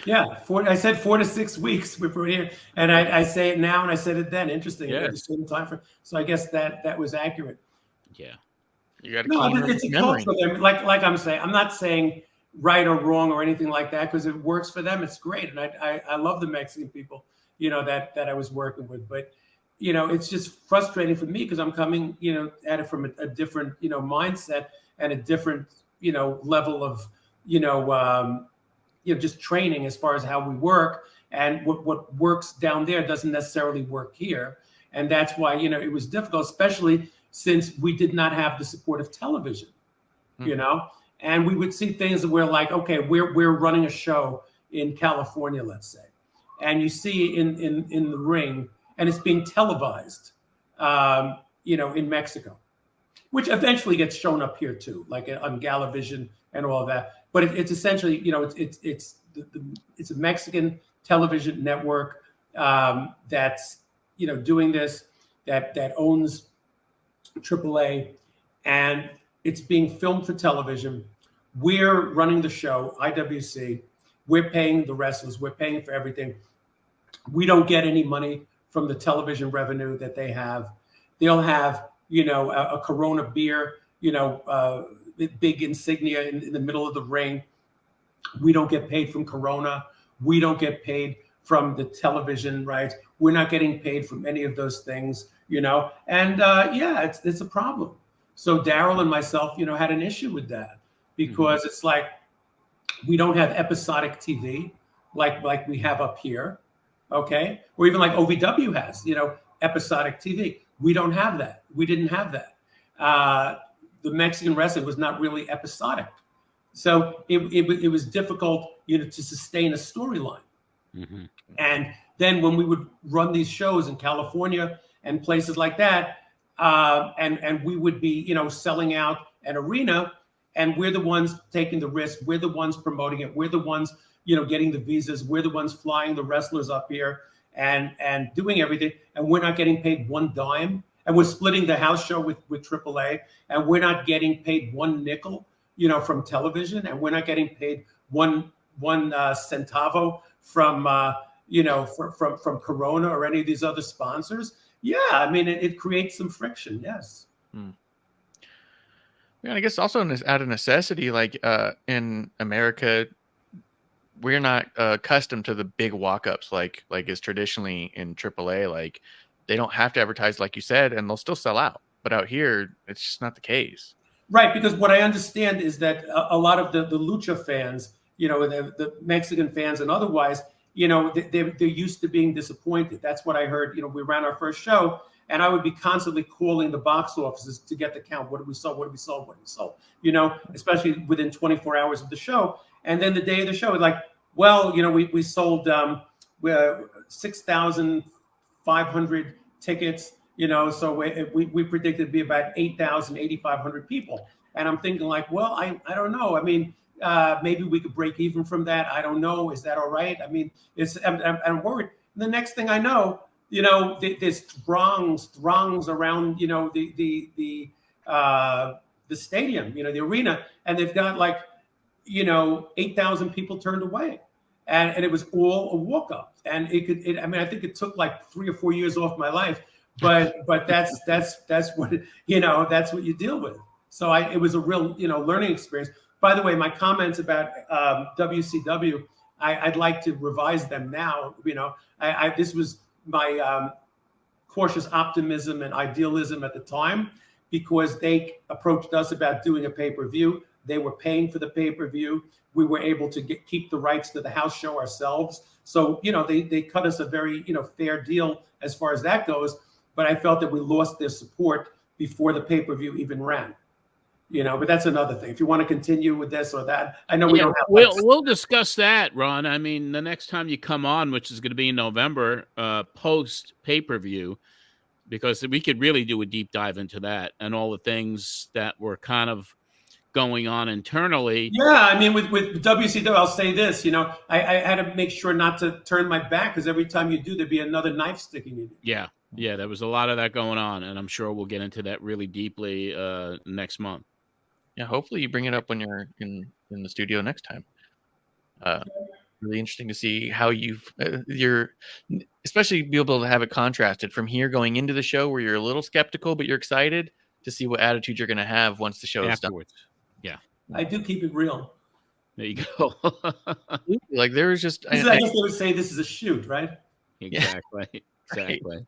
Yeah, I said 4 to 6 weeks before here, and I say it now, and I said it then. Interesting. Yeah. The same time frame. So I guess that was accurate. Yeah. You got to keep it's a memory. culture. Like I'm saying, I'm not saying right or wrong or anything like that, because it works for them. It's great, and I love the Mexican people, that I was working with. But it's just frustrating for me because I'm coming, at it from a different, mindset and a different, level of, just training as far as how we work, and what works down there doesn't necessarily work here. And that's why, it was difficult, especially since we did not have the support of television, and we would see things that we're like, okay, we're running a show in California, let's say, and you see in the ring, and it's being televised, in Mexico, which eventually gets shown up here too, like on Galavision and all of that. But it's essentially, it's a Mexican television network that's doing this, that owns AAA, and it's being filmed for television. We're running the show, IWC. We're paying the wrestlers. We're paying for everything. We don't get any money from the television revenue that they have. They'll have, a Corona beer, big insignia in the middle of the ring. We don't get paid from Corona. We don't get paid from the television rights. We're not getting paid from any of those things, and it's a problem. So Daryl and myself, had an issue with that, because it's like we don't have episodic TV like we have up here, okay? Or even like OVW has, episodic TV. We don't have that. We didn't have that. The Mexican wrestling was not really episodic. So it was difficult, to sustain a storyline. Mm-hmm. And then when we would run these shows in California and places like that, and we would be, selling out an arena, and we're the ones taking the risk. We're the ones promoting it. We're the ones, getting the visas. We're the ones flying the wrestlers up here and doing everything. And we're not getting paid one dime. And we're splitting the house show with AAA, and we're not getting paid one nickel, from television, and we're not getting paid one centavo from from Corona or any of these other sponsors. Yeah, I mean, it creates some friction. Yes. Yeah, I guess also out of necessity, like in America, we're not accustomed to the big walk-ups like is traditionally in AAA. Like, they don't have to advertise, like you said, and they'll still sell out. But out here, it's just not the case. Right, because what I understand is that a lot of the Lucha fans, the Mexican fans and otherwise, they're used to being disappointed. That's what I heard. We ran our first show, and I would be constantly calling the box offices to get the count. What did we sell? What did we sell? What did we sell? You know, especially within 24 hours of the show. And then the day of the show, like, well, you know, we sold 6,500 tickets, you know, so we predicted it'd be about 8,000, 8,500 people. And I'm thinking like, well, I don't know. I mean, maybe we could break even from that. I don't know. Is that all right? I mean, I'm worried. And the next thing I know, you know, there's throngs around, you know, the stadium, you know, the arena, and they've got like, you know, 8,000 people turned away, and it was all a walk up. And I mean, I think it took like 3 or 4 years off my life, but that's what, you know, that's what you deal with. So it was a real, you know, learning experience. By the way, my comments about WCW, I'd like to revise them now. You know, this was my cautious optimism and idealism at the time, because they approached us about doing a pay-per-view. They were paying for the pay-per-view. We were able to keep the rights to the house show ourselves. So, you know, they cut us a very, you know, fair deal as far as that goes. But I felt that we lost their support before the pay-per-view even ran. You know, but that's another thing. If you want to continue with this or that, I know we don't have. We'll discuss that, Ron. I mean, the next time you come on, which is going to be in November, post pay-per-view, because we could really do a deep dive into that and all the things that were kind of going on internally. Yeah, I mean, with WCW, I'll say this, you know, I had to make sure not to turn my back, because every time you do, there'd be another knife sticking in you. Yeah, there was a lot of that going on, and I'm sure we'll get into that really deeply next month. Yeah, hopefully you bring it up when you're in the studio next time. Really interesting to see how you're especially be able to have it contrasted from here going into the show where you're a little skeptical but you're excited to see what attitude you're going to have once the show is done. Yeah, I do keep it real. There you go. Like there was just, I guess they would say this is a shoot, right? Exactly. Yeah. Exactly.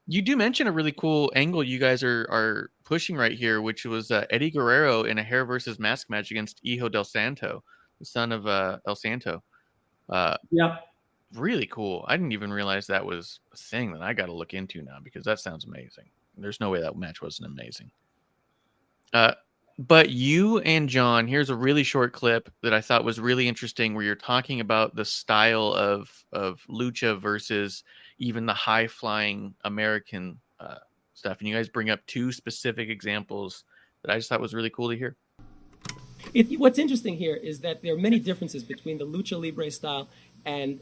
You do mention a really cool angle you guys are pushing right here, which was Eddie Guerrero in a hair versus mask match against Hijo del Santo, the son of El Santo. Yeah. Really cool. I didn't even realize that was a thing that I got to look into now, because that sounds amazing. There's no way that match wasn't amazing. But you and John, here's a really short clip that I thought was really interesting, where you're talking about the style of lucha versus even the high flying American stuff. And you guys bring up 2 specific examples that I just thought was really cool to hear. What's interesting here is that there are many differences between the Lucha Libre style,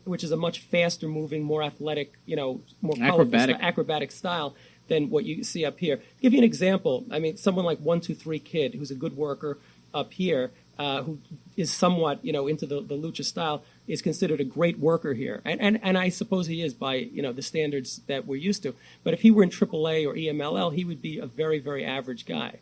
which is a much faster moving, more athletic, you know, more acrobatic style than what you see up here. To give you an example, I mean, someone like 1-2-3 Kid, who's a good worker up here, who is somewhat, you know, into the lucha style, is considered a great worker here. And I suppose he is by, you know, the standards that we're used to. But if he were in AAA or EMLL, he would be a very, very average guy.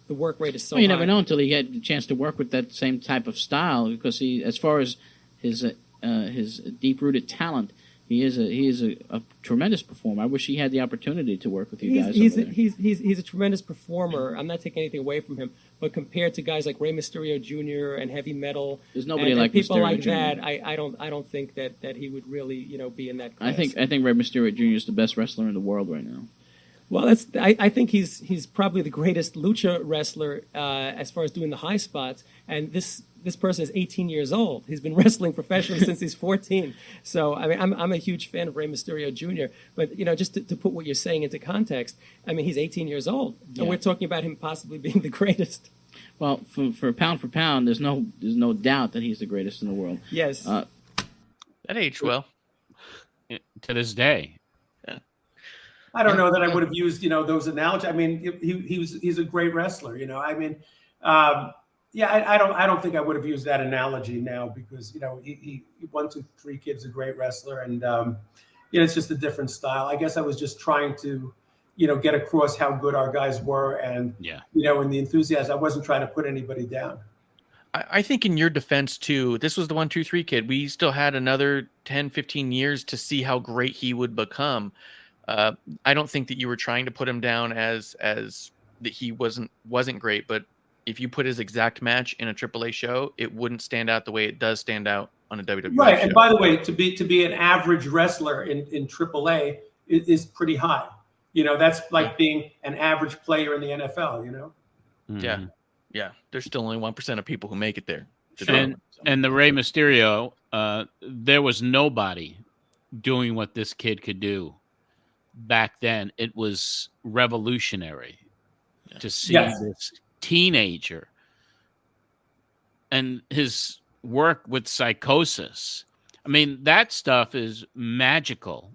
The work rate is so high. You never know until he had a chance to work with that same type of style, because he, as far as his deep-rooted talent, he is a tremendous performer. I wish he had the opportunity to work with you guys. He's a tremendous performer. I'm not taking anything away from him, but compared to guys like Rey Mysterio Jr. and Heavy Metal, there's nobody like people Mysterio like Jr. that. I don't think that he would really, you know, be in that class. I think Rey Mysterio Jr. is the best wrestler in the world right now. Well, I think he's probably the greatest lucha wrestler as far as doing the high spots. And this person is 18 years old. He's been wrestling professionally since he's 14. So I mean, I'm a huge fan of Rey Mysterio Jr. But you know, just to put what you're saying into context, I mean, he's 18 years old, and we're talking about him possibly being the greatest. Well, for pound, there's no doubt that he's the greatest in the world. Yes. That aged well. To this day. I don't know that I would have used, you know, those analogies. I mean, he's a great wrestler, you know. I mean, I don't think I would have used that analogy now, because, you know, he 1-2-3 Kid's a great wrestler, and you know, it's just a different style. I guess I was just trying to, you know, get across how good our guys were, and you know, and the enthusiasm. I wasn't trying to put anybody down. I think in your defense too, this was the 1-2-3 Kid. We still had another 10, 15 years to see how great he would become. I don't think that you were trying to put him down as that he wasn't great, but if you put his exact match in a AAA show, it wouldn't stand out the way it does stand out on a WWE right. show. And by the way, to be an average wrestler in AAA is pretty high. You know, that's like being an average player in the NFL, you know? Yeah. Yeah. There's still only 1% of people who make it there. And the Rey Mysterio, there was nobody doing what this kid could do back then. It was revolutionary to see this teenager and his work with Psychosis. I mean, that stuff is magical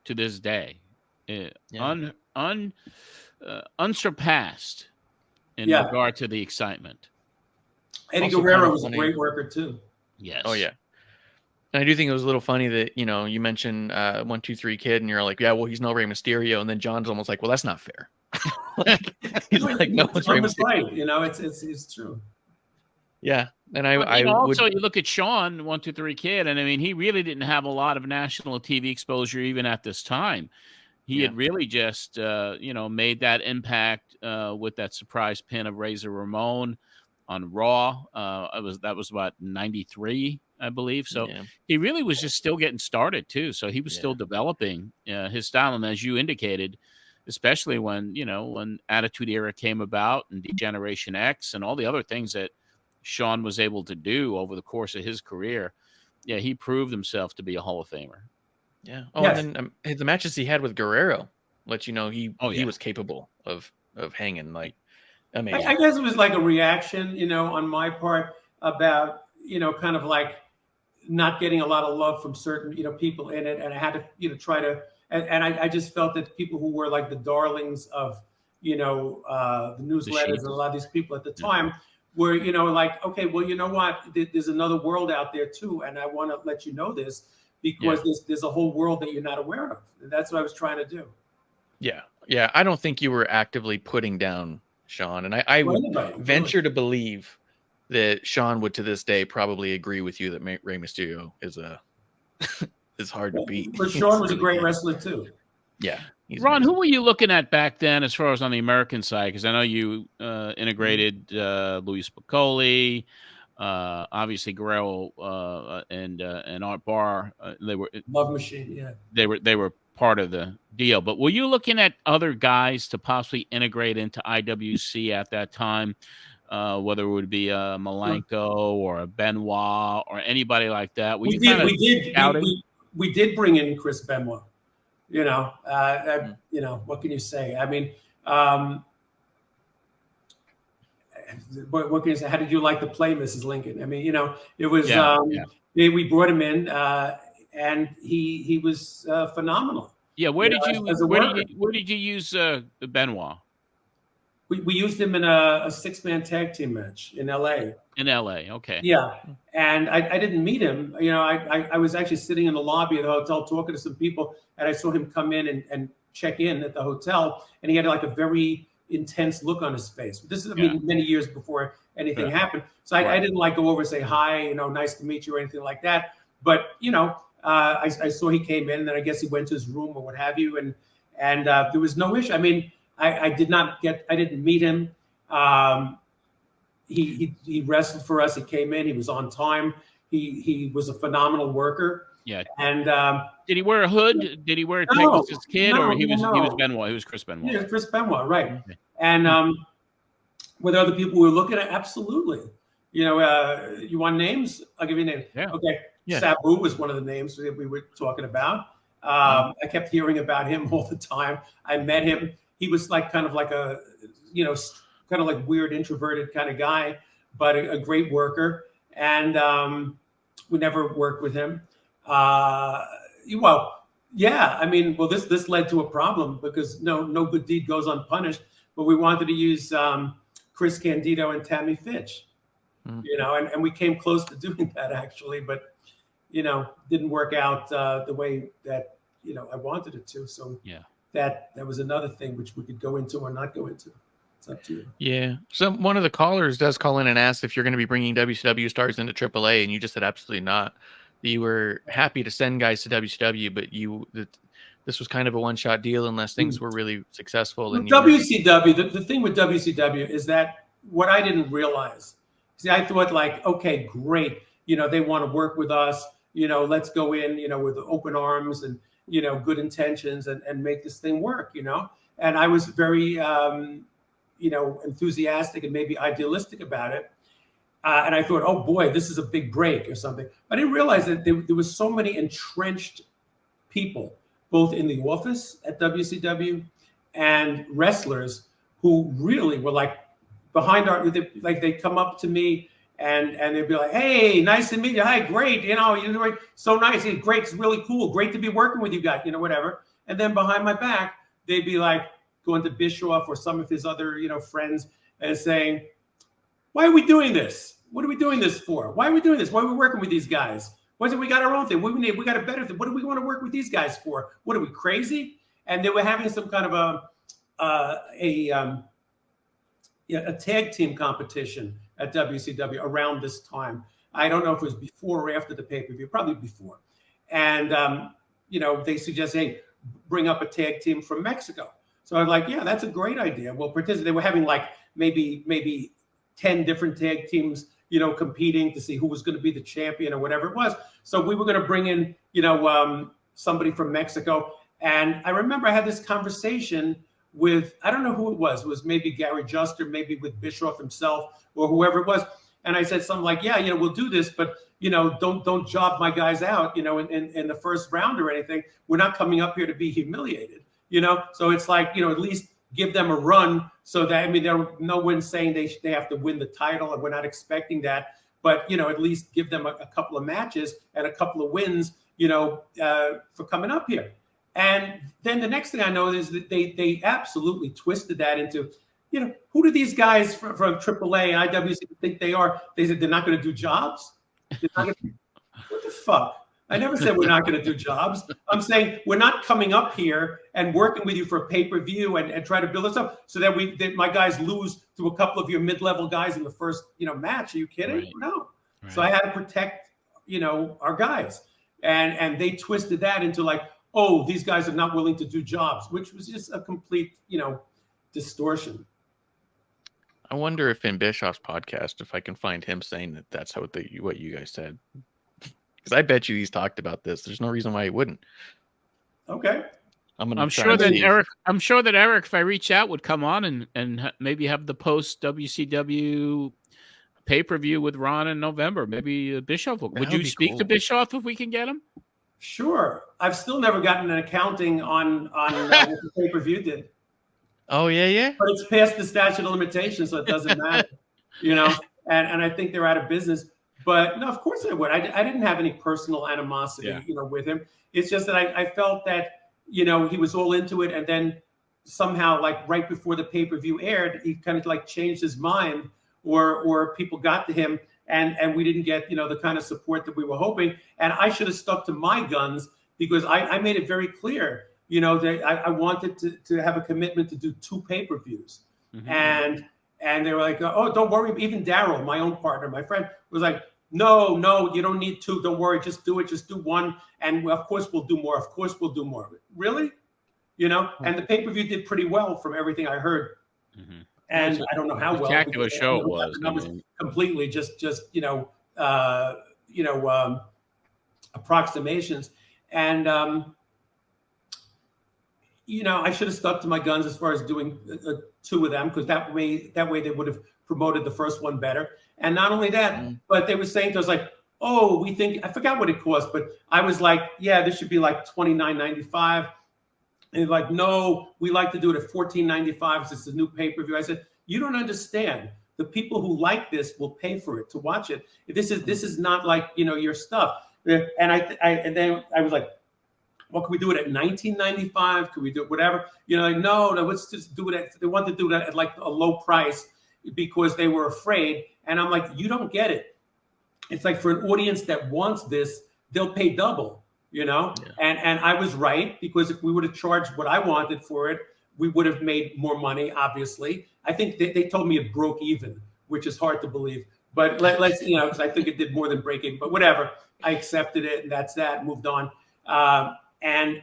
to this day. Unsurpassed in regard to the excitement. Eddie Also Guerrero kind of was funny. a great worker too. Yes. Oh yeah. And I do think it was a little funny that, you know, you mentioned 1, 2, 3 Kid, and you're like, yeah, well, he's no Rey Mysterio, and then John's almost like, well, that's not fair. Like, he's like, no, it's Rey Mysterio. Right. You know, it's true. Yeah, and I also you look at Sean 1, 2, 3 Kid, and I mean, he really didn't have a lot of national TV exposure even at this time. He had really just made that impact with that surprise pin of Razor Ramon on Raw. That was about 93, I believe. So he really was just still getting started too. So he was still developing his style, and as you indicated, especially when Attitude Era came about and Degeneration X and all the other things that Sean was able to do over the course of his career, he proved himself to be a Hall of Famer. Yeah. Oh, and then the matches he had with Guerrero let you know he was capable of hanging. Like, amazing. I guess it was like a reaction, on my part about, kind of like not getting a lot of love from certain, people in it, and I had to, try to, and I just felt that people who were like the darlings of, the newsletters and a lot of these people at the time were, like, okay, well, you know what, there's another world out there too, and I want to let you know this. Because there's a whole world that you're not aware of. And that's what I was trying to do. Yeah. Yeah. I don't think you were actively putting down Sean. And I would venture to believe that Sean would to this day probably agree with you that Rey Mysterio is hard to beat. But Sean was a great wrestler too. Yeah. Ron, who were you looking at back then as far as on the American side? Because I know you integrated Louis Piccoli. Obviously Guerrero and Art Barr, they were Love Machine, they were part of the deal. But were you looking at other guys to possibly integrate into IWC at that time, whether it would be a Malenko or a Benoit or anybody like that? We did bring in Chris Benoit. What can you say? I mean, what can you say? How did you like the play, Mrs. Lincoln? I mean, it was we brought him in, and he was phenomenal. Yeah, where did you use Benoit? We used him in a 6-man tag team match in LA. In LA, okay. Yeah, and I didn't meet him. I was actually sitting in the lobby of the hotel talking to some people, and I saw him come in and check in at the hotel, and he had like a very intense look on his face. This is, many years before anything happened. So I didn't like go over and say hi, nice to meet you or anything like that. But, I saw he came in, and then I guess he went to his room or what have you. And there was no issue. I mean, I didn't meet him. He wrestled for us. He came in, he was on time. He was a phenomenal worker. Yeah. And did he wear a hood? Did he wear a Texas Kid, or he was Benoit? He was Chris Benoit. Yeah, Chris Benoit, right? Okay. And with other people we were looking at, absolutely. You want names? I'll give you a name. Yeah. Okay. Yeah. Sabu was one of the names that we were talking about. I kept hearing about him all the time. I met him. He was like kind of like a, kind of like weird introverted kind of guy, but a great worker. And we never worked with him. This led to a problem because no good deed goes unpunished. But we wanted to use Chris Candido and Tammy Fitch, and we came close to doing that actually, but didn't work out the way that I wanted it to. So that was another thing which we could go into or not go into. It's up to you. Yeah. So one of the callers does call in and ask if you're going to be bringing WCW stars into AAA, and you just said absolutely not. You were happy to send guys to WCW, but this was kind of a one-shot deal unless things were really successful. And WCW, the thing with WCW is that what I didn't realize. See, I thought like, okay, great. They want to work with us. Let's go in, with open arms good intentions and make this thing work, And I was very, enthusiastic and maybe idealistic about it. And I thought, oh boy, this is a big break or something. I didn't realize that there was so many entrenched people, both in the office at WCW and wrestlers who really were like behind like they'd come up to me and they'd be like, hey, nice to meet you. Hi, great. You're so nice. It's great. It's really cool. Great to be working with you guys, whatever. And then behind my back, they'd be like going to Bischoff or some of his other, friends and saying, why are we doing this? What are we doing this for? Why are we doing this? Why are we working with these guys? Why is it we got our own thing? What we need? We got a better thing. What do we want to work with these guys for? What are we, crazy? And they were having some kind of a tag team competition at WCW around this time. I don't know if it was before or after the pay-per-view, probably before. And, they suggest, hey, bring up a tag team from Mexico. So I was like, yeah, that's a great idea. Well, they were having like maybe 10 different tag teams, competing to see who was going to be the champion or whatever it was. So we were going to bring in, somebody from Mexico. And I remember I had this conversation with, I don't know who it was maybe Gary Juster, maybe with Bischoff himself or whoever it was. And I said something like, yeah, we'll do this, but, don't job my guys out, in the first round or anything. We're not coming up here to be humiliated, So it's like, at least give them a run so that, no one's saying they have to win the title and we're not expecting that, but, at least give them a couple of matches and a couple of wins, for coming up here. And then the next thing I know is that they absolutely twisted that into, who do these guys from AAA and IWC think they are? They said they're not going to do jobs. What the fuck? I never said we're not going to do jobs. I'm saying we're not coming up here and working with you for a pay-per-view and try to build us up so that my guys lose to a couple of your mid-level guys in the first, match. Are you kidding? Right. No. Right. So I had to protect, our guys. And they twisted that into like, oh, these guys are not willing to do jobs, which was just a complete, distortion. I wonder if in Bischoff's podcast, if I can find him saying that that's what you guys said. Because I bet you he's talked about this. There's no reason why he wouldn't. Okay. I'm sure that Eric, if I reach out, would come on and maybe have the post WCW pay-per-view with Ron in November. Maybe Bischoff. Would you speak to Bischoff if we can get him? Sure. I've still never gotten an accounting on what the pay-per-view did. Oh, yeah. But it's past the statute of limitations, so it doesn't matter, and I think they're out of business. But no, of course I would. I didn't have any personal animosity, with him. It's just that I felt that, he was all into it. And then somehow, like right before the pay-per-view aired, he kind of like changed his mind or people got to him and we didn't get, the kind of support that we were hoping. And I should have stuck to my guns because I made it very clear, that I wanted to have a commitment to do 2 pay-per-views. Mm-hmm. And they were like, oh, don't worry. Even Daryl, my own partner, my friend, was like, no, you don't need 2. Don't worry. Just do it. Just do 1. And of course we'll do more. Of course we'll do more. Really? And the pay-per-view did pretty well from everything I heard. Mm-hmm. And I don't know how well. Spectacular show it was. Completely just approximations. And, I should have stuck to my guns as far as doing 2 of them because that way they would have promoted the first one better. And not only that, but they were saying to us like, oh, we think, I forgot what it cost, but I was like, yeah, this should be like $29.95. And they're like, no, we like to do it at $14.95 because it's a new pay-per-view. I said, you don't understand. The people who like this will pay for it to watch it. This is not like, your stuff. And then I was like, well, can we do it at $19.95? Can we do it whatever? No, let's just do it they want to do that at like a low price because they were afraid. And I'm like, you don't get it. It's like for an audience that wants this, they'll pay double, Yeah. And I was right because if we would have charged what I wanted for it, we would have made more money, obviously. I think they told me it broke even, which is hard to believe. But let's, because I think it did more than break even. But whatever, I accepted it, and that's that, moved on. And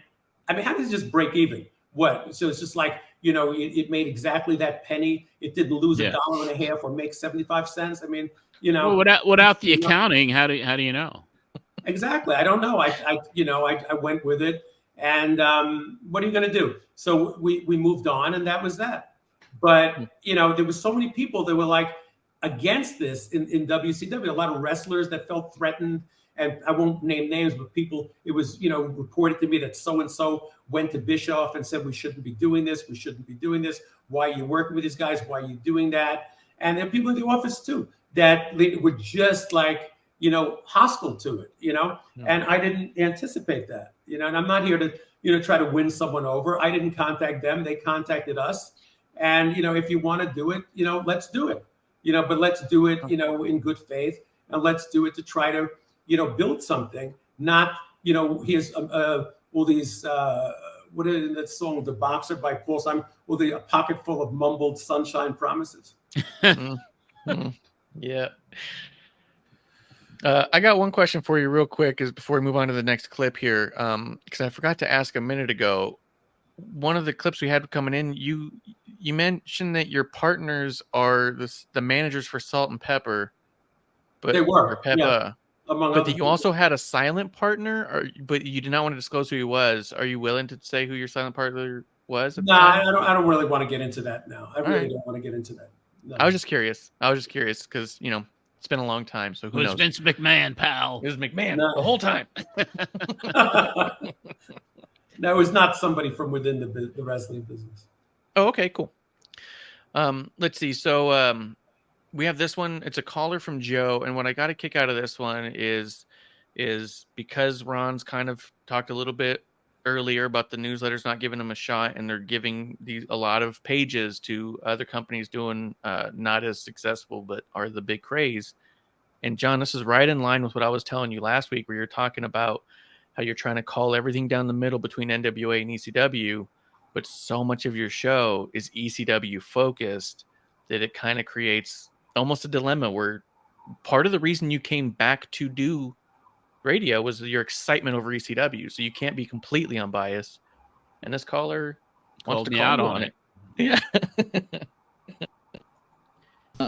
I mean, how does it just break even? What? So it's just like, it made exactly that penny. It didn't lose $1.50 or make 75 cents. I mean, Well, without the accounting, how do you know? Exactly. I don't know. I went with it, And what are you going to do? So we moved on, and that was that. But, there was so many people that were like against this in WCW, a lot of wrestlers that felt threatened. And I won't name names, but people, it was, reported to me that so-and-so went to Bischoff and said, we shouldn't be doing this. We shouldn't be doing this. Why are you working with these guys? Why are you doing that? And there are people in the office too that were just like, hostile to it, and I didn't anticipate that, and I'm not here to, try to win someone over. I didn't contact them. They contacted us. And, if you want to do it, let's do it, but let's do it, in good faith, and let's do it to try to, build something, not, here's all these, what is that song, The Boxer by Paul Simon, a pocket full of mumbled sunshine promises. Yeah. I got one question for you real quick before we move on to the next clip here. Because I forgot to ask a minute ago, one of the clips we had coming in, you mentioned that your partners are the managers for Salt and Pepper. But they were, Peppa. Among but other you also had a silent partner, but you did not want to disclose who he was. Are you willing to say who your silent partner was? No, I don't really want to get into that now. I really don't want to get into that. No. I was just curious because, it's been a long time. So who knows? It was Vince McMahon, pal. It was McMahon the whole time. No, it was not somebody from within the wrestling business. Oh, okay, cool. Let's see. So we have this one. It's a caller from Joe. And what I got a kick out of this one is because Ron's kind of talked a little bit earlier about the newsletters not giving them a shot, and they're giving a lot of pages to other companies doing not as successful but are the big craze. And John, this is right in line with what I was telling you last week, where you're talking about how you're trying to call everything down the middle between NWA and ECW, but so much of your show is ECW focused that it kind of creates almost a dilemma where part of the reason you came back to do radio was your excitement over ECW, so you can't be completely unbiased. And this caller wants to call out you on it. Yeah.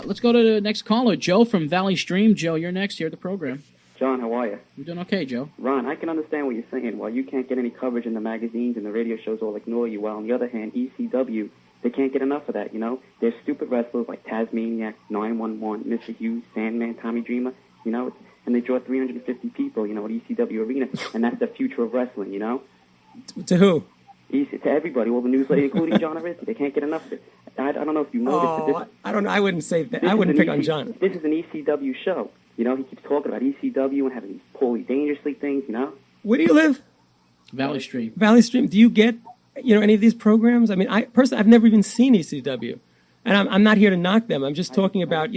Let's go to the next caller, Joe from Valley Stream. Joe, you're next here at the program. John, how are you? I'm doing okay, Joe. Ron, I can understand what you're saying. While you can't get any coverage in the magazines and the radio shows all ignore you, while on the other hand, ECW, they can't get enough of that, There's stupid wrestlers like Tasmaniac, 911, Mr. Hughes, Sandman, Tommy Dreamer, and they draw 350 people, at ECW Arena, and that's the future of wrestling, To who? To everybody, all the newsletters, including John Arezzi. They can't get enough of it. I don't know if you know this. I don't know. I wouldn't say that. I wouldn't pick on John. This is an ECW show. He keeps talking about ECW and having these Paulie Dangerously things, Where do you live? Valley Stream. Valley Stream. Do you get, any of these programs? I mean, I've never even seen ECW. And I'm not here to knock them. I'm just talking about,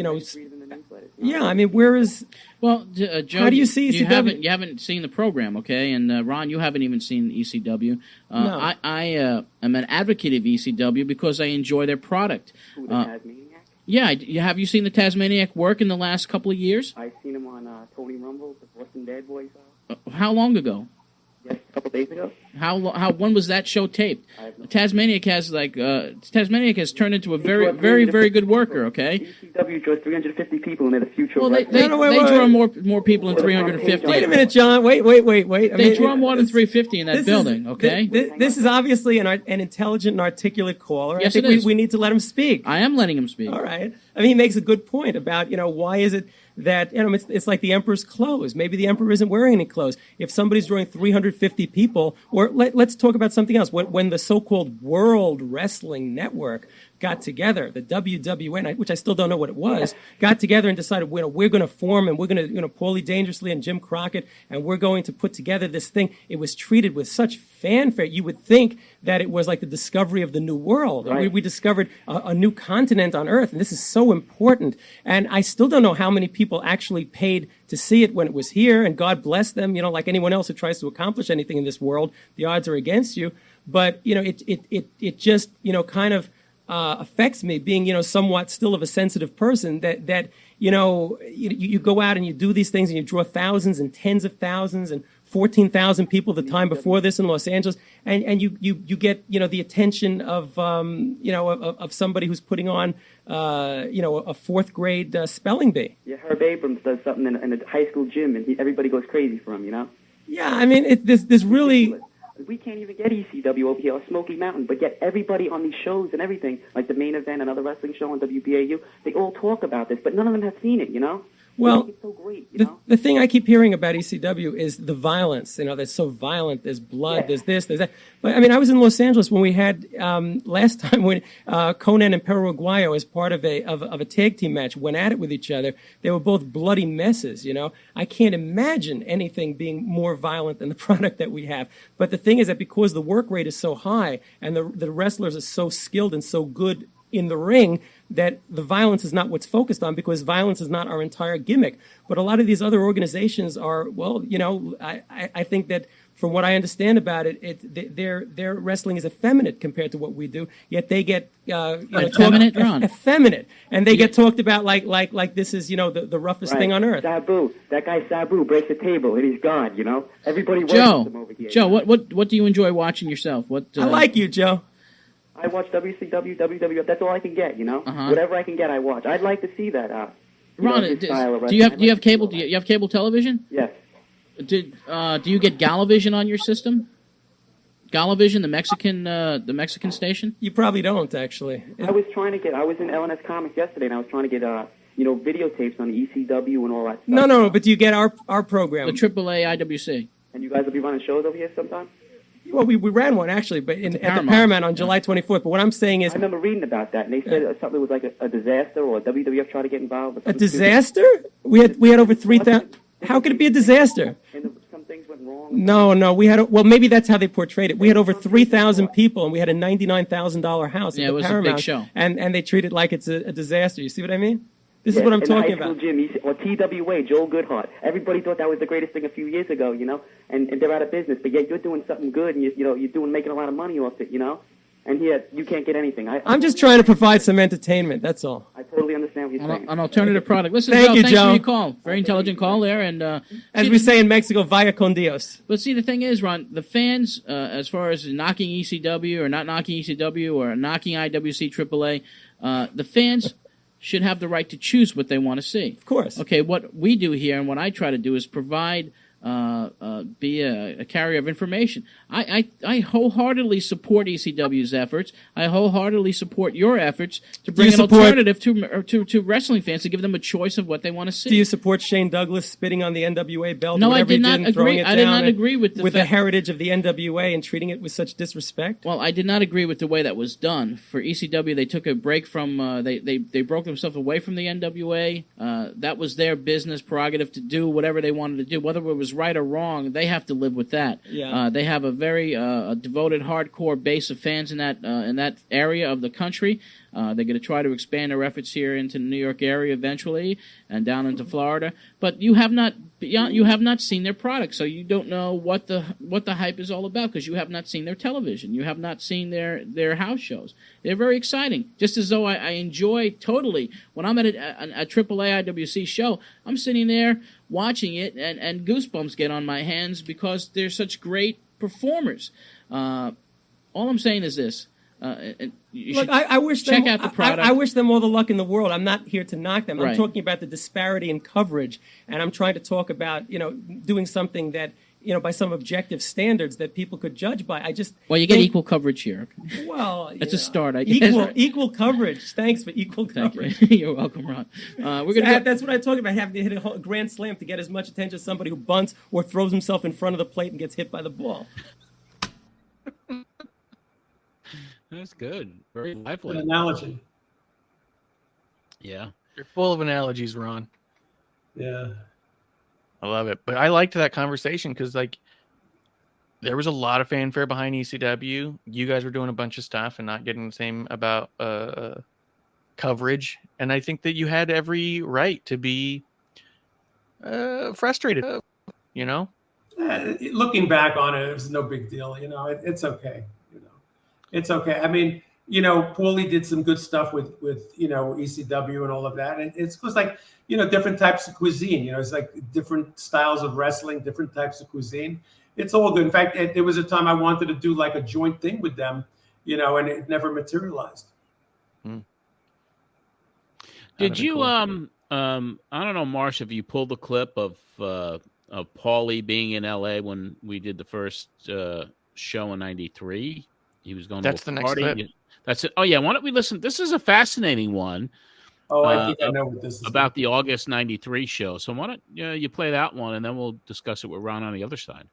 Yeah, I mean, where is... Well, Joe, how do you see ECW? You haven't seen the program, okay? And Ron, you haven't even seen ECW. No. I am an advocate of ECW because I enjoy their product. Who, the Tasmaniac? Yeah, have you seen the Tasmaniac work in the last couple of years? I've seen him on Tony Rumble, the Boston Bad Boys. How long ago? Yes, a couple days ago. When was that show taped? Tasmaniac has turned into a very, very, very good worker. Okay. ECW draws 350 people, and they're the future. Well, they draw more people than 350. Wait a minute, John. Wait. They draw more than 350 in that building. Okay. This is obviously an intelligent and articulate caller. Yes, I think it is. We need to let him speak. I am letting him speak. All right. I mean, he makes a good point about why is it that it's like the emperor's clothes. Maybe the emperor isn't wearing any clothes. If somebody's drawing 350 people, or let's talk about something else. When the so-called World Wrestling Network got together, the WWN, which I still don't know what it was, got together and decided we're going to form, and we're going to Paulie Dangerously and Jim Crockett, and we're going to put together this thing. It was treated with such fanfare. You would think that it was like the discovery of the new world. Right. We discovered a new continent on Earth, and this is so important. And I still don't know how many people actually paid to see it when it was here, and God bless them. Like anyone else who tries to accomplish anything in this world, the odds are against you. But it just kind of affects me, being somewhat still of a sensitive person, that you go out and you do these things and you draw thousands and tens of thousands and 14,000 people the time before this in Los Angeles, and you get the attention of of somebody who's putting on a fourth grade spelling bee. Yeah, Herb Abrams does something in a high school gym, and everybody goes crazy for him. Yeah, I mean, there's really We can't even get ECW over here or Smoky Mountain, but yet everybody on these shows and everything, like the Main Event, another wrestling show on WBAU, they all talk about this, but none of them have seen it, you know? Well, it's so great, you know? The thing I keep hearing about ECW is the violence. You know, they're so violent. There's blood. There's this. There's that. But I mean, I was in Los Angeles when we had last time when Conan and Perro Aguayo, as part of a tag team match, went at it with each other. They were both bloody messes. You know, I can't imagine anything being more violent than the product that we have. But the thing is that because the work rate is so high and the wrestlers are so skilled and so good in the ring, that the violence is not what's focused on, because violence is not our entire gimmick. But a lot of these other organizations are, well, you know, I think that from what I understand about it, their wrestling is effeminate compared to what we do. Yet they get effeminate, effeminate, and they get talked about like this is, you know, the roughest thing on earth. Sabu, that guy Sabu breaks the table and he's gone. You know, everybody worships him over here. Joe, what do you enjoy watching yourself? I like you, Joe. I watch WCW, WWF. That's all I can get, you know. Whatever I can get, I watch. I'd like to see that. Ron, do you have cable? Do you have cable television? Yes. Do you get Galavision on your system? Galavision, the Mexican station? You probably don't, actually. I was in LNS Comics yesterday, and I was trying to get videotapes on the ECW and all that stuff. No, but do you get our program? The AAA IWC. And you guys will be running shows over here sometime? Well, we ran one, actually, but at the Paramount on July 24th. But what I'm saying is... I remember reading about that, and they said something was like a disaster, or WWF tried to get involved. A disaster? We had over 3,000... How could it be a disaster? Some things went wrong. No, we had... Well, maybe that's how they portrayed it. We had over 3,000 people, and we had a $99,000 house at the Paramount. It was a big show. And they treat it like it's a disaster. You see what I mean? This is what I'm talking about. Gym, or TWA, Joel Goodhart. Everybody thought that was the greatest thing a few years ago, you know, and they're out of business. But yet you're doing something good, and you're making a lot of money off it, you know. And here you can't get anything. I'm just trying to provide some entertainment. That's all. I totally understand what you're saying. An alternative product. Listen, thanks for your call. Very intelligent call there, and as we say in Mexico, vaya con Dios. But see, the thing is, Ron, the fans, as far as knocking ECW or not knocking ECW or knocking IWC AAA, the fans should have the right to choose what they want to see. Of course. Okay, what we do here and what I try to do is provide, be a carrier of information. I wholeheartedly support ECW's efforts. I wholeheartedly support your efforts to bring an alternative to wrestling fans, to give them a choice of what they want to see. Do you support Shane Douglas spitting on the NWA belt? No, I did not agree. I did not agree with the heritage of the NWA and treating it with such disrespect. Well, I did not agree with the way that was done. For ECW, they took a break from they broke themselves away from the NWA. That was their business prerogative to do whatever they wanted to do, whether it was right or wrong. They have to live with that. Yeah. They have a very devoted, hardcore base of fans in that area of the country. They're going to try to expand their efforts here into the New York area eventually, and down into Florida. But you have not seen their product, so you don't know what the hype is all about, because you have not seen their television. You have not seen their house shows. They're very exciting. Just as though I enjoy totally when I'm at a AAA IWC show, I'm sitting there watching it, and goosebumps get on my hands because they're such great performers. All I'm saying is this. Look, I wish check out the product. I wish them all the luck in the world. I'm not here to knock them. Right. I'm talking about the disparity in coverage, and I'm trying to talk about, doing something that, by some objective standards that people could judge by. Well, you get equal coverage here. Well, that's a start, I guess. Equal coverage. Thanks for equal coverage. You're welcome, Ron. That's what I talk about, having to hit a grand slam to get as much attention as somebody who bunts or throws himself in front of the plate and gets hit by the ball. That's good. Very lively. An analogy. Yeah. You're full of analogies, Ron. Yeah. I love it. But I liked that conversation because, there was a lot of fanfare behind ECW. You guys were doing a bunch of stuff and not getting the same about coverage. And I think that you had every right to be frustrated, Looking back on it, it was no big deal. It's okay. It's okay. I mean, Paulie did some good stuff with ECW and all of that. And it's like, different types of cuisine. It's like different styles of wrestling, different types of cuisine. It's all good. In fact, there was a time I wanted to do like a joint thing with them, and it never materialized. Did you, I don't know, Marsh, if you pulled the clip of Paulie being in LA when we did the first show in '93. He was going That's to a the next party. clip. That's it. Oh yeah, why don't we listen? This is a fascinating one. Oh, I think I know what this is about the August '93 show. So why don't you play that one, and then we'll discuss it with Ron on the other side.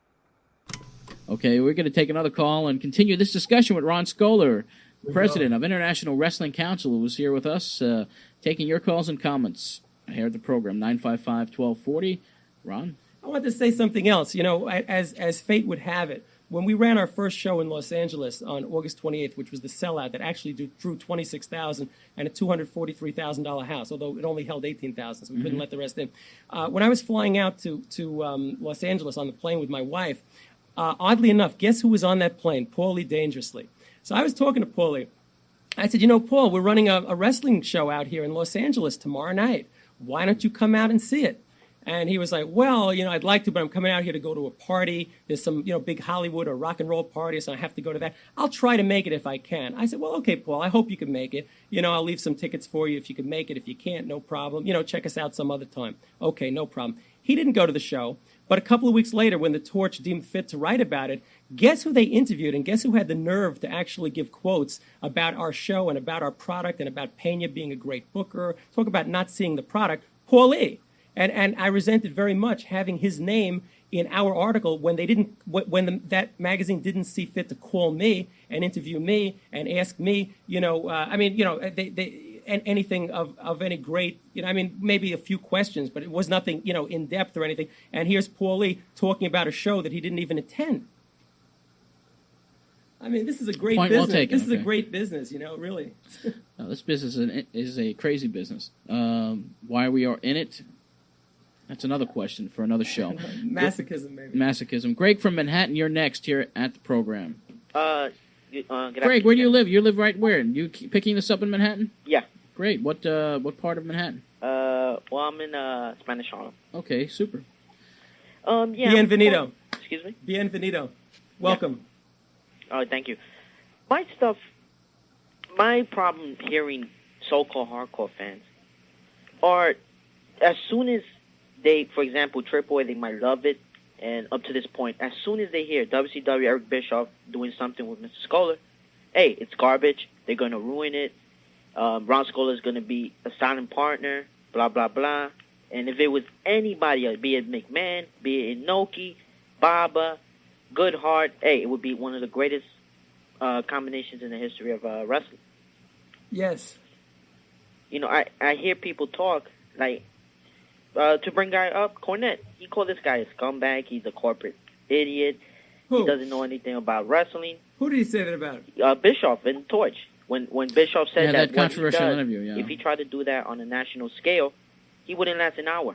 Okay, we're going to take another call and continue this discussion with Ron Skoler, president of International Wrestling Council, who was here with us, taking your calls and comments here at the program, 955-1240. Ron? I wanted to say something else. You know, as fate would have it, when we ran our first show in Los Angeles on August 28th, which was the sellout that actually drew 26,000 and a $243,000 house, although it only held 18,000, so we couldn't let the rest in. When I was flying out to Los Angeles on the plane with my wife, oddly enough, guess who was on that plane? Paulie Dangerously. So I was talking to Paulie. I said, Paul, we're running a wrestling show out here in Los Angeles tomorrow night. Why don't you come out and see it? And he was like, well, I'd like to, but I'm coming out here to go to a party. There's some, big Hollywood or rock and roll party, so I have to go to that. I'll try to make it if I can. I said, well, okay, Paul, I hope you can make it. I'll leave some tickets for you if you can make it. If you can't, no problem. Check us out some other time. Okay, no problem. He didn't go to the show, but a couple of weeks later, when the Torch deemed fit to write about it, guess who they interviewed and guess who had the nerve to actually give quotes about our show and about our product and about Pena being a great booker, talk about not seeing the product? Paulie. And I resented very much having his name in our article when they didn't, that magazine didn't see fit to call me and interview me and ask me, anything of any great, maybe a few questions, but it was nothing, in depth or anything. And here's Paulie talking about a show that he didn't even attend. This is a great Point business. Well taken. This is a great business, really. This business is a crazy business. Why we are in it? That's another question for another show. Masochism, maybe. Masochism. Greg from Manhattan, you're next here at the program. Greg, where do you live? You live right where? You picking this up in Manhattan? Yeah. Great. What part of Manhattan? Well, I'm in Spanish Harlem. Okay, super. Yeah. Bienvenido. Excuse me? Bienvenido. Welcome. Yeah. Oh, thank you. My problem hearing so-called hardcore fans are, as soon as they, for example, AAA, they might love it, and up to this point, as soon as they hear WCW Eric Bischoff doing something with Mr. Skoler, hey, it's garbage, they're going to ruin it, Ron Skoler is going to be a silent partner, blah, blah, blah. And if it was anybody, be it McMahon, be it Inoki, Baba, Goodhart, hey, it would be one of the greatest combinations in the history of wrestling. Yes. I hear people talk, like, to bring guy up, Cornette, he called this guy a scumbag, he's a corporate idiot, Who? He doesn't know anything about wrestling. Who did he say that about? Bischoff in Torch. When Bischoff said that controversial interview, yeah. If he tried to do that on a national scale, he wouldn't last an hour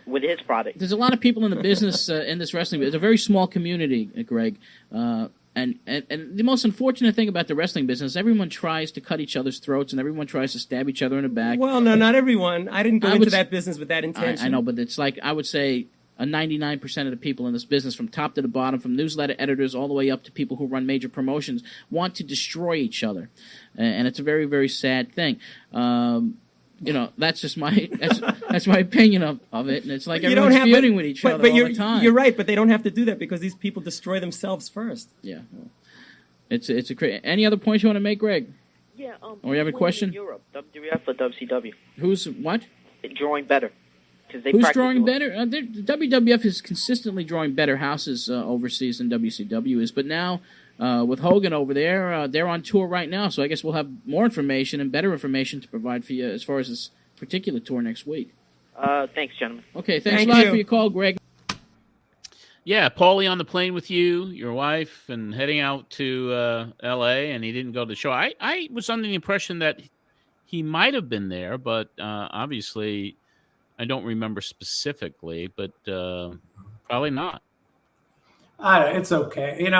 with his product. There's a lot of people in the business, in this wrestling. It's a very small community, Greg. And the most unfortunate thing about the wrestling business, everyone tries to cut each other's throats and everyone tries to stab each other in the back. Well, no, not everyone. I didn't go into that business with that intention. I know, but it's like, I would say, 99% of the people in this business, from top to the bottom, from newsletter editors all the way up to people who run major promotions, want to destroy each other. And it's a very, very sad thing. That's just my that's my opinion of it, and it's like everyone's feuding with each other all the time. You're right, but they don't have to do that because these people destroy themselves first. Yeah, well, it's a crazy. Any other points you want to make, Greg? Yeah. Or you have a question? In Europe, WWF or WCW? Who's what? Drawing better. Who's drawing better? WWF is consistently drawing better houses overseas than WCW is, but now. With Hogan over there, they're on tour right now, so I guess we'll have more information and better information to provide for you as far as this particular tour next week. Thanks, gentlemen. Okay, thanks a lot for your call, Greg. Yeah, Paulie on the plane with you, your wife, and heading out to L.A., and he didn't go to the show. I was under the impression that he might have been there, but obviously I don't remember specifically, but probably not. It's okay.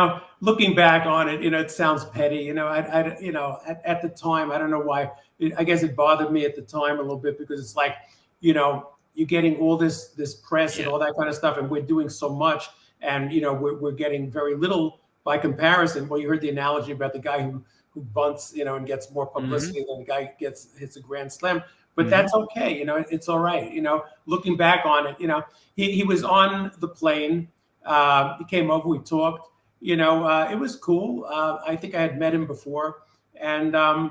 Looking back on it, it sounds petty. At the time, I don't know why. I guess it bothered me at the time a little bit because it's like, you're getting all this press and all that kind of stuff, and we're doing so much, and we're getting very little by comparison. Well, you heard the analogy about the guy who bunts, and gets more publicity than the guy hits a grand slam. But that's okay. It's all right. Looking back on it, he was on the plane. He came over, we talked, it was cool. I think I had met him before, and I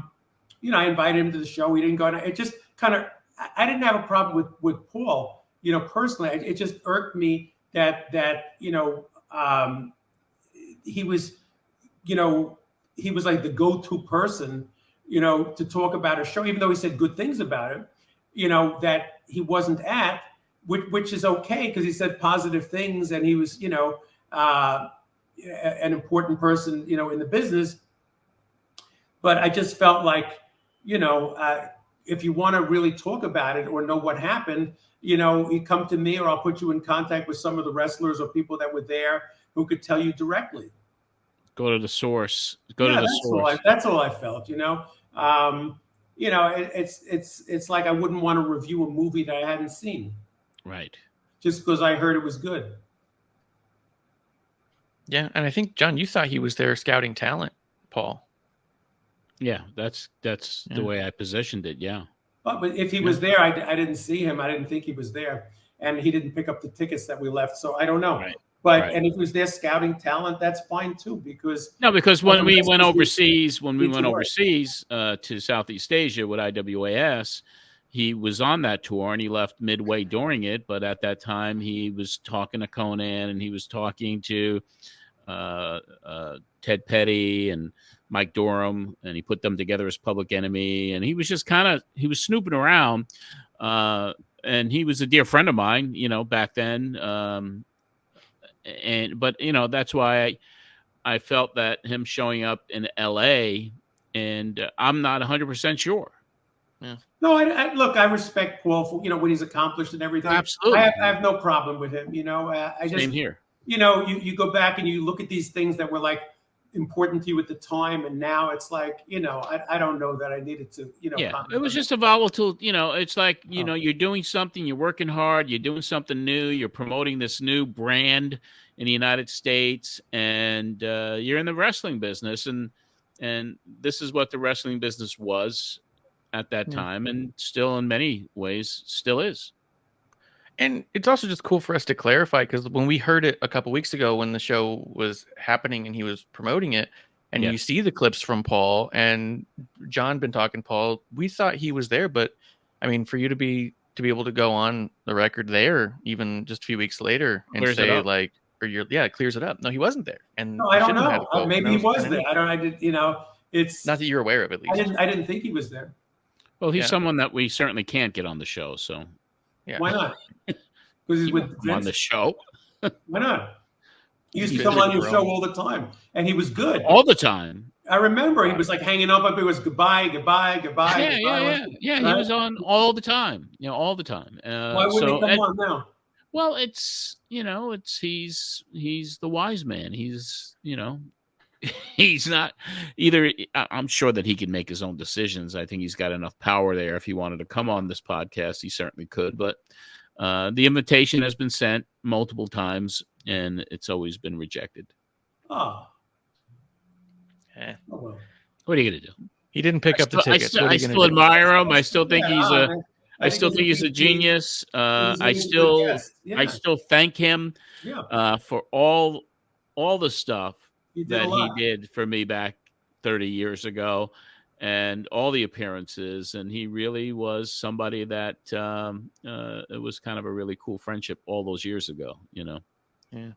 invited him to the show. He didn't go. It just kind of, I didn't have a problem with Paul, personally. It just irked me that he was, he was like the go-to person, to talk about a show, even though he said good things about it, that he wasn't at, which is okay because he said positive things and he was, an important person, in the business. But I just felt like, if you want to really talk about it or know what happened, you come to me or I'll put you in contact with some of the wrestlers or people that were there who could tell you directly. Go to the source. Go to the source. That's all I felt, it's like I wouldn't want to review a movie that I hadn't seen. Right. Just because I heard it was good. Yeah, and I think, John, you thought he was there scouting talent, Paul. Yeah, that's the way I positioned it, yeah. But if he was there, I didn't see him. I didn't think he was there. And he didn't pick up the tickets that we left, so I don't know. Right. But and if he was there scouting talent, that's fine too, because when we went overseas, to Southeast Asia with IWAS, he was on that tour and he left midway during it. But at that time, he was talking to Conan and he was talking to Ted Petty and Mike Durham, and he put them together as Public Enemy. And he was just he was snooping around. And he was a dear friend of mine, back then. But that's why I felt that him showing up in LA, and I'm not 100% sure. Yeah. No, I respect Paul for what he's accomplished and everything. Absolutely, I have no problem with him. I just same here. You go back and you look at these things that were like important to you at the time, and now it's like I don't know that I needed to Yeah, it was just a volatile. It's like you're doing something, you're working hard, you're doing something new, you're promoting this new brand in the United States, and you're in the wrestling business, and this is what the wrestling business was at that time, and still in many ways still is. And it's also just cool for us to clarify, because when we heard it a couple weeks ago when the show was happening and he was promoting it, and you see the clips from Paul and John been talking Paul, we thought he was there, but I mean, for you to be able to go on the record there, even just a few weeks later, and clears say like, it clears it up. No, he wasn't there, and no, I don't know. Maybe he was there. I did. It's not that you're aware of, at least. I didn't think he was there. Well, he's someone that we certainly can't get on the show, so. Yeah. Why not? Because he's with Vince. On the show. Why not? He used to come on your show all the time, and he was good all the time. I remember he was like hanging up. It was goodbye. Yeah. Right? He was on all the time. All the time. Why wouldn't he come on now? Well, it's he's the wise man. He's he's not either. I'm sure that he can make his own decisions. I think he's got enough power there. If he wanted to come on this podcast, he certainly could. But the invitation has been sent multiple times, and it's always been rejected. Oh. What are you going to do? He didn't pick up the tickets. I still admire him. I still think he's a genius. I still thank him for all the stuff that he did for me back 30 years ago, and all the appearances. And he really was somebody that it was kind of a really cool friendship all those years ago, Yeah.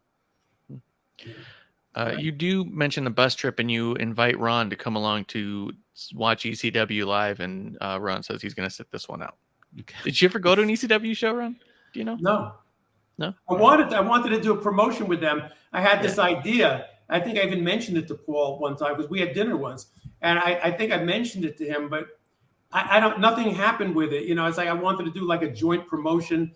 You do mention the bus trip, and you invite Ron to come along to watch ECW live, and Ron says he's going to sit this one out. Okay. Did you ever go to an ECW show, Ron? Do you know? No. I wanted to do a promotion with them. I had this idea. I think I even mentioned it to Paul one time because we had dinner once, and I think I mentioned it to him, but nothing happened with it. It's like I wanted to do like a joint promotion,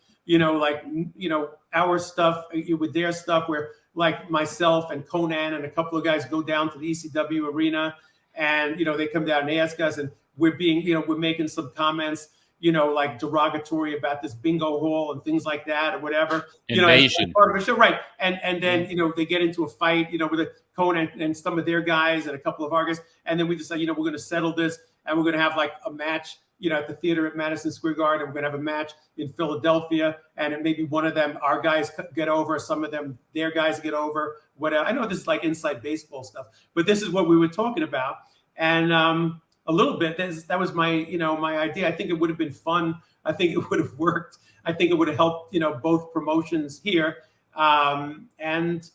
our stuff with their stuff, where like myself and Conan and a couple of guys go down to the ECW arena, and they come down and ask us, and we're making some comments, like derogatory about this bingo hall and things like that or whatever. Invasion. Part of the show, right? And then they get into a fight, with Conan and some of their guys and a couple of our guys, and then we decide, we're going to settle this, and we're going to have like a match, at the theater at Madison Square Garden. We're going to have a match in Philadelphia, and maybe one of them, our guys get over, some of them, their guys get over. Whatever. I know this is like inside baseball stuff, but this is what we were talking about. And a little bit, that was my, my idea. I think it would have been fun. I think it would have worked. I think it would have helped, both promotions here. And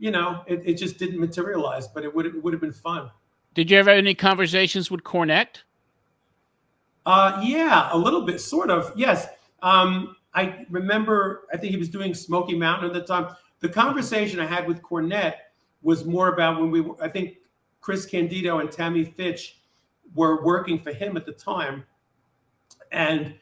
it just didn't materialize, but it would have been fun. Did you ever have any conversations with Cornette? Yeah, a little bit, sort of. Yes. I remember, I think he was doing Smoky Mountain at the time. The conversation I had with Cornette was more about when I think Chris Candido and Tammy Fitch were working for him at the time. And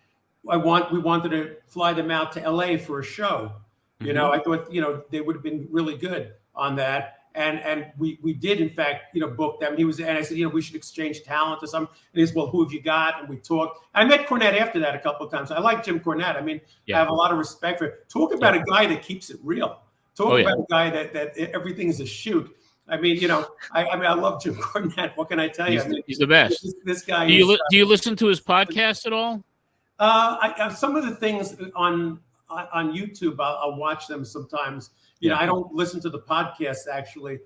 we wanted to fly them out to LA for a show. I thought, they would have been really good on that. And we did, in fact, book them. And I said, we should exchange talent or something. And he said, well, who have you got? And we talked. I met Cornette after that a couple of times. I like Jim Cornette. I mean, I have a lot of respect for him. Talk about a guy that keeps it real. Talk about a guy that everything is a shoot. I mean, I love Jim Cornette. What can I tell you? He's the best. This guy. Do you listen to his podcast at all? Some of the things on YouTube, I'll watch them sometimes. I don't listen to the podcasts actually,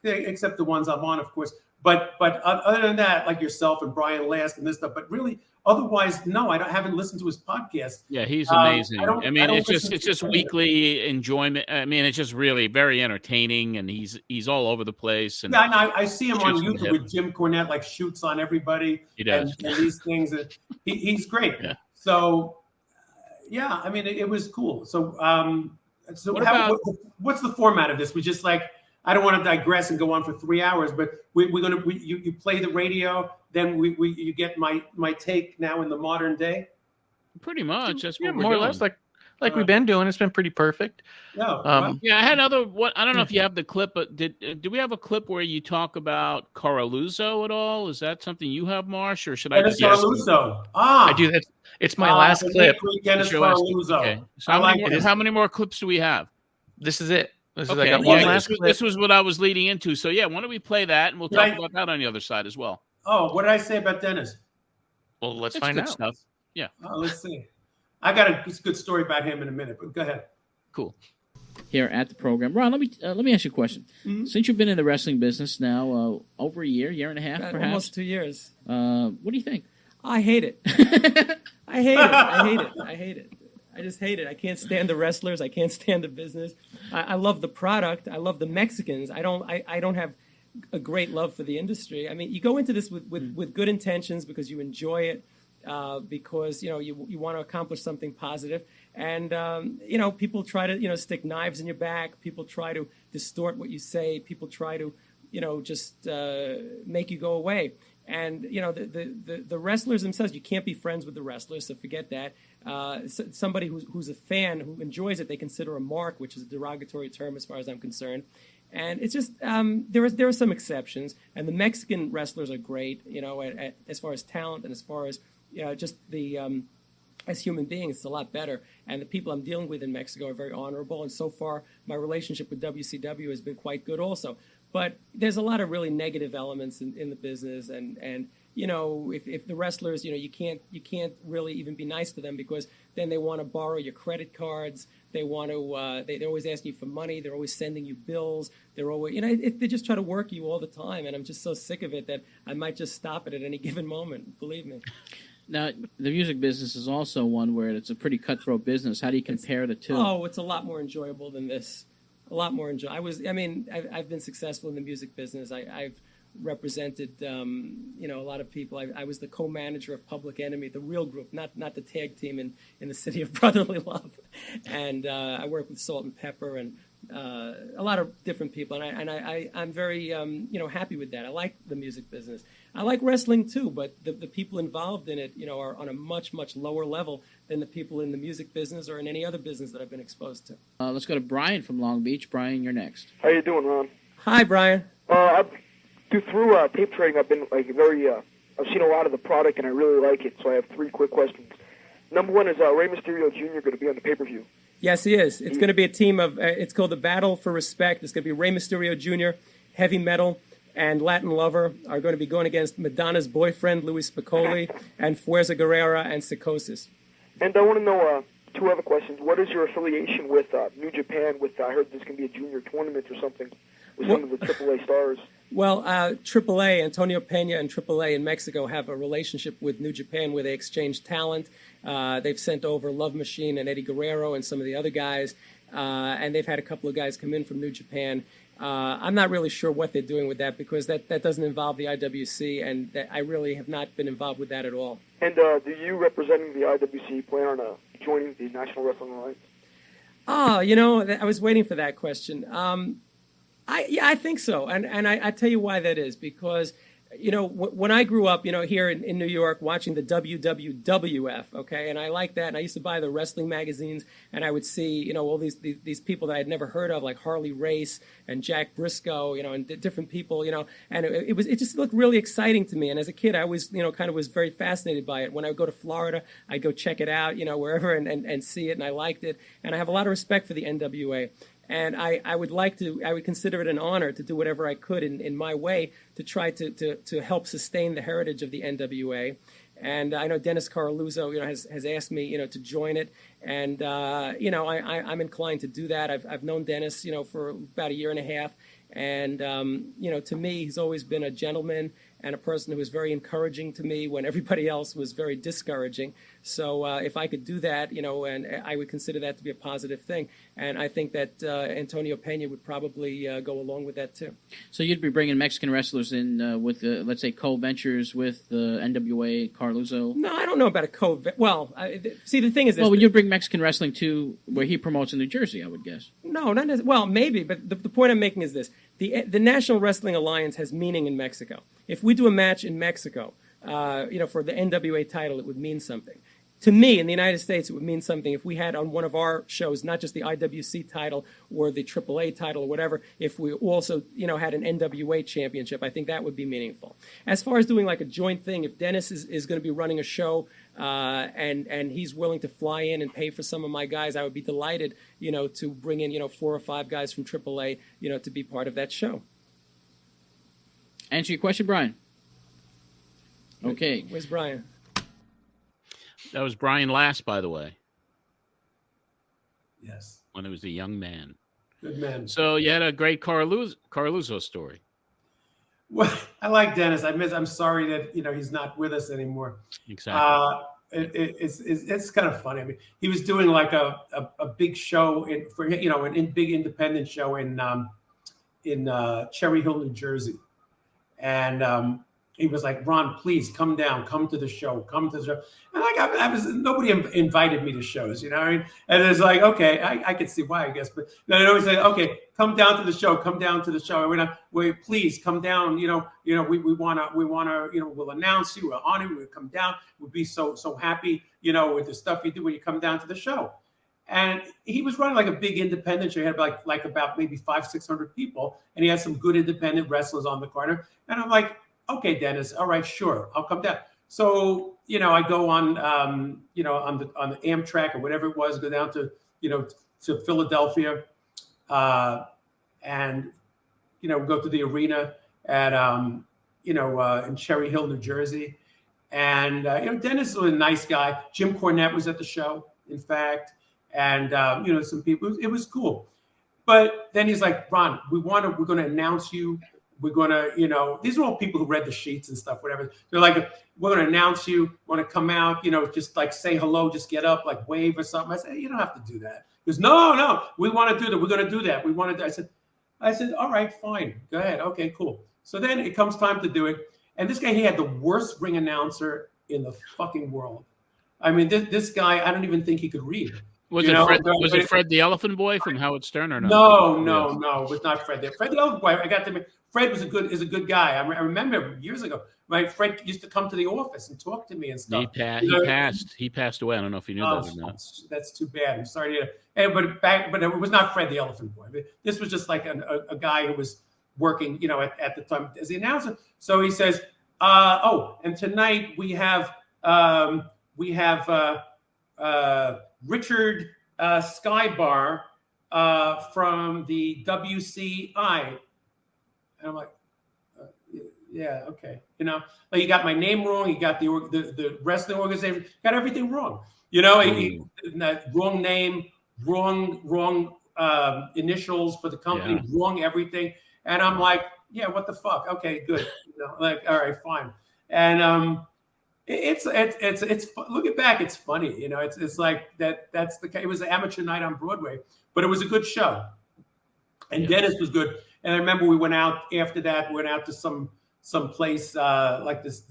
except the ones I'm on, of course. But other than that, like yourself and Brian Last and this stuff. But really, otherwise, no, I haven't listened to his podcast. Yeah, he's amazing. It's just weekly enjoyment. I mean, it's just really very entertaining, and he's all over the place. And I see him on YouTube with Jim Cornette, like shoots on everybody. He does. And these things. He's great. Yeah. So, yeah, I mean, it was cool. So, what's the format of this? We just I don't want to digress and go on for 3 hours, but you play the radio, then you get my take now in the modern day. Pretty much, that's what we're more doing. or less like we've been doing. It's been pretty perfect. Yeah, I had I don't know if you have the clip, but do we have a clip where you talk about Coraluzzo at all? Is that something you have, Marsh, or should I just Coraluzzo? I do that. It's my last clip. Dennis Coraluzzo. Okay. So how many more clips do we have? This is it. I got Okay. one last clip. This was what I was leading into. So why don't we play that, and we'll talk about that on the other side as well. Oh, what did I say about Dennis? Well, let's It's find good out. stuff. Yeah. Oh, let's see. I got a good story about him in a minute, but go ahead. Cool. Here at the program, Ron, let me ask you a question. Mm-hmm. Since you've been in the wrestling business now over a year and a half, perhaps almost 2 years. What do you think? I hate it. I hate it. I just hate it. I can't stand the wrestlers. I can't stand the business. I love the product. I love the Mexicans. I don't have a great love for the industry. I mean, you go into this with good intentions because you enjoy it, because you want to accomplish something positive, and people try to stick knives in your back. People try to distort what you say. People try to just make you go away. And the wrestlers themselves, you can't be friends with the wrestlers, so forget that. Somebody who's a fan who enjoys it, they consider a mark, which is a derogatory term as far as I'm concerned. And it's just there are some exceptions, and the Mexican wrestlers are great, as far as talent and as far as just the as human beings, it's a lot better. And the people I'm dealing with in Mexico are very honorable, and so far my relationship with WCW has been quite good also. But there's a lot of really negative elements in the business, and if the wrestlers, you can't really even be nice to them, because then they want to borrow your credit cards. They want to they're always asking you for money. They're always sending you bills. They're always they just try to work you all the time, and I'm just so sick of it that I might just stop it at any given moment. Believe me. Now, the music business is also one where it's a pretty cutthroat business. How do you compare the two? Oh, it's a lot more enjoyable than this. A lot more enjoyable. I've been successful in the music business. I've represented, a lot of people. I was the co-manager of Public Enemy, the real group, not the tag team in the City of Brotherly Love. And I worked with Salt and Pepper and a lot of different people. And I'm very, happy with that. I like the music business. I like wrestling too, but the people involved in it, are on a much, much lower level than the people in the music business or in any other business that I've been exposed to. Let's go to Brian from Long Beach. Brian, you're next. How you doing, Ron? Hi, Brian. Through tape trading, I've been I've seen a lot of the product and I really like it. So I have 3 quick questions. Number one is Rey Mysterio Jr. going to be on the pay-per-view? Yes, he is. It's going to be a team of. It's called the Battle for Respect. It's going to be Rey Mysterio Jr., Heavy Metal, and Latin Lover are going to be going against Madonna's boyfriend, Louis Spicolli, and Fuerza Guerrera and Psychosis. And I want to know two other questions. What is your affiliation with New Japan? I heard there's going to be a junior tournament or something with some of the AAA stars. Well, AAA, Antonio Pena and AAA in Mexico have a relationship with New Japan where they exchange talent. They've sent over Love Machine and Eddie Guerrero and some of the other guys, and they've had a couple of guys come in from New Japan. I'm not really sure what they're doing with that because that doesn't involve the IWC, and I really have not been involved with that at all. And do you, representing the IWC, plan on joining the National Wrestling Alliance? Oh, I was waiting for that question. I think so, and I tell you why that is, because when I grew up, here in New York, watching the WWWF, okay, and I like that, and I used to buy the wrestling magazines, and I would see, all these people that I had never heard of, like Harley Race and Jack Briscoe, and different people, and it just looked really exciting to me. And as a kid, I always, kind of was very fascinated by it. When I would go to Florida, I'd go check it out, wherever, and see it, and I liked it, and I have a lot of respect for the NWA. And I would consider it an honor to do whatever I could in my way to try to help sustain the heritage of the NWA. And I know Dennis Carluzzo, has asked me, to join it. And, I'm inclined to do that. I've known Dennis, for about a year and a half. And, to me, he's always been a gentleman and a person who was very encouraging to me when everybody else was very discouraging. So if I could do that, and I would consider that to be a positive thing. And I think that Antonio Pena would probably go along with that, too. So you'd be bringing Mexican wrestlers in with, let's say, co-ventures with the NWA, Carluzzo? No, I don't know about a co-venture. Well, see, the thing is this. Well, would you bring Mexican wrestling to where he promotes in New Jersey, I would guess? No, not necessarily. Well, maybe, but the point I'm making is this. The National Wrestling Alliance has meaning in Mexico. If we do a match in Mexico, for the NWA title, it would mean something. To me, in the United States, it would mean something if we had on one of our shows, not just the IWC title or the AAA title or whatever, if we also, had an NWA championship. I think that would be meaningful. As far as doing like a joint thing, if Dennis is going to be running a show and he's willing to fly in and pay for some of my guys, I would be delighted, to bring in, 4 or 5 guys from AAA, to be part of that show. Answer your question, Brian. Okay. Where's Brian? That was Brian last, by the way. Yes. When he was a young man. Good man. So you had a great Carluzzo story. Well, I like Dennis. I'm sorry that he's not with us anymore. Exactly. It's kind of funny. I mean, he was doing like a big show big independent show in Cherry Hill, New Jersey, and he was like, "Ron, please come down, come to the show." And like nobody invited me to shows, what I mean? And it's like, okay, I could see why, I guess, but they always say, "Okay, come down to the show, come down to the show." Please come down. We wanna, we'll announce you, we'll honor you, we'll come down. We'll be so happy, with the stuff you do when you come down to the show. And he was running like a big independent show. He had like about maybe 500-600 people, and he had some good independent wrestlers on the corner. And I'm like, okay, Dennis, all right, sure, I'll come down. So, I go on, on the Amtrak or whatever it was, go down to, to Philadelphia, and, go to the arena at, in Cherry Hill, New Jersey. And, Dennis was a nice guy. Jim Cornette was at the show, in fact. And, some people, it was cool. But then he's like, "Ron, we're going to announce you. We're going to, these are all people who read the sheets and stuff, whatever. They're like, we're going to announce you, want to come out, just like say hello, just get up, like wave or something." I said, "You don't have to do that." He goes, No, we want to do that. We're going to do that. We want to do. I said, "All right, fine. Go ahead. Okay, cool." So then it comes time to do it. And this guy, he had the worst ring announcer in the fucking world. I mean, this guy, I don't even think he could read. Was it Fred the Elephant Boy from Howard Stern or not? No, it was not Fred. Fred the Elephant Boy, I got to. Fred is a good guy. I remember years ago, right? Fred used to come to the office and talk to me and stuff. He passed away. I don't know if you knew that or not. That's too bad. I'm sorry to. But it was not Fred the Elephant Boy. This was just like a guy who was working, at the time as the announcer. So he says, and tonight we have Richard Skybar from the WCI. And I'm like, Yeah, okay. You know, like you got my name wrong. You got the wrestling organization. Got everything wrong. You know, wrong name, wrong initials for the company, wrong everything. And I'm like, yeah, what the fuck? Okay, good. You know, like, all right, fine. And it's looking back, it's funny. You know, it's like that's it was an amateur night on Broadway, but it was a good show. And Dennis was good. And I remember we went out after that. We went out to some place like this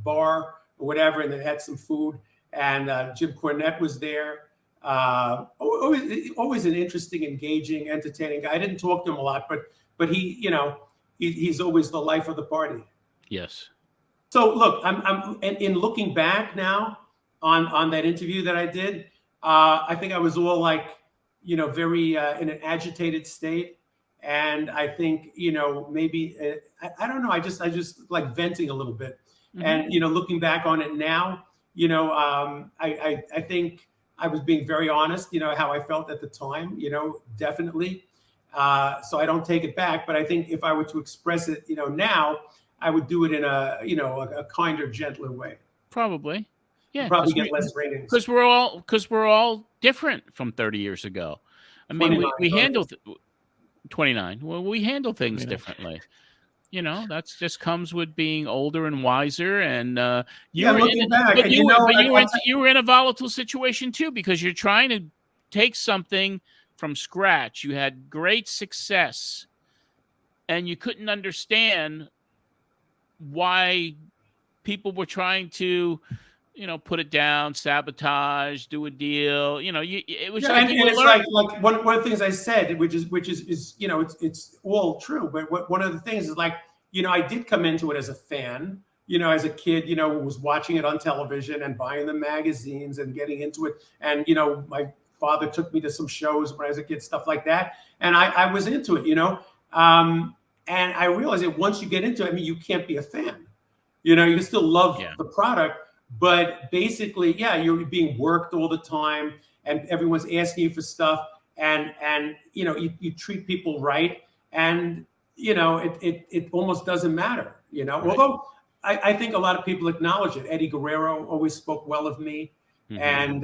bar or whatever, and they had some food. And Jim Cornette was there. Always an interesting, engaging, entertaining guy. I didn't talk to him a lot, but he, you know, he's always the life of the party. Yes. So look, I'm in looking back now on that interview that I did. I think I was all like, you know, very in an agitated state. And I think, you know, maybe, I don't know. I just like venting a little bit. Mm-hmm. And, you know, looking back on it now, you know, I think I was being very honest, you know, how I felt at the time, you know, definitely. So I don't take it back. But I think if I were to express it, you know, now, I would do it in a, you know, a kinder, gentler way. Probably. Yeah. Probably get less ratings. Because we're all different from 30 years ago. I mean, we handle 29. Well, we handle things differently. You know, that's just comes with being older and wiser. And you were in a volatile situation too, because you're trying to take something from scratch. You had great success, and you couldn't understand why people were trying to, you know, put it down, sabotage, do a deal. You know, it was like, and it's like one of the things I said, which is you know, it's all true. But one of the things is like, you know, I did come into it as a fan, you know, as a kid, you know, was watching it on television and buying the magazines and getting into it. And, you know, my father took me to some shows when I was a kid, stuff like that. And I was into it, you know. And I realized that once you get into it, I mean, you can't be a fan. You know, you can still love the product, but basically, you're being worked all the time, and everyone's asking you for stuff, and you know, you treat people right, and you know, it almost doesn't matter. You know, right. Although I think a lot of people acknowledge it. Eddie Guerrero always spoke well of me, and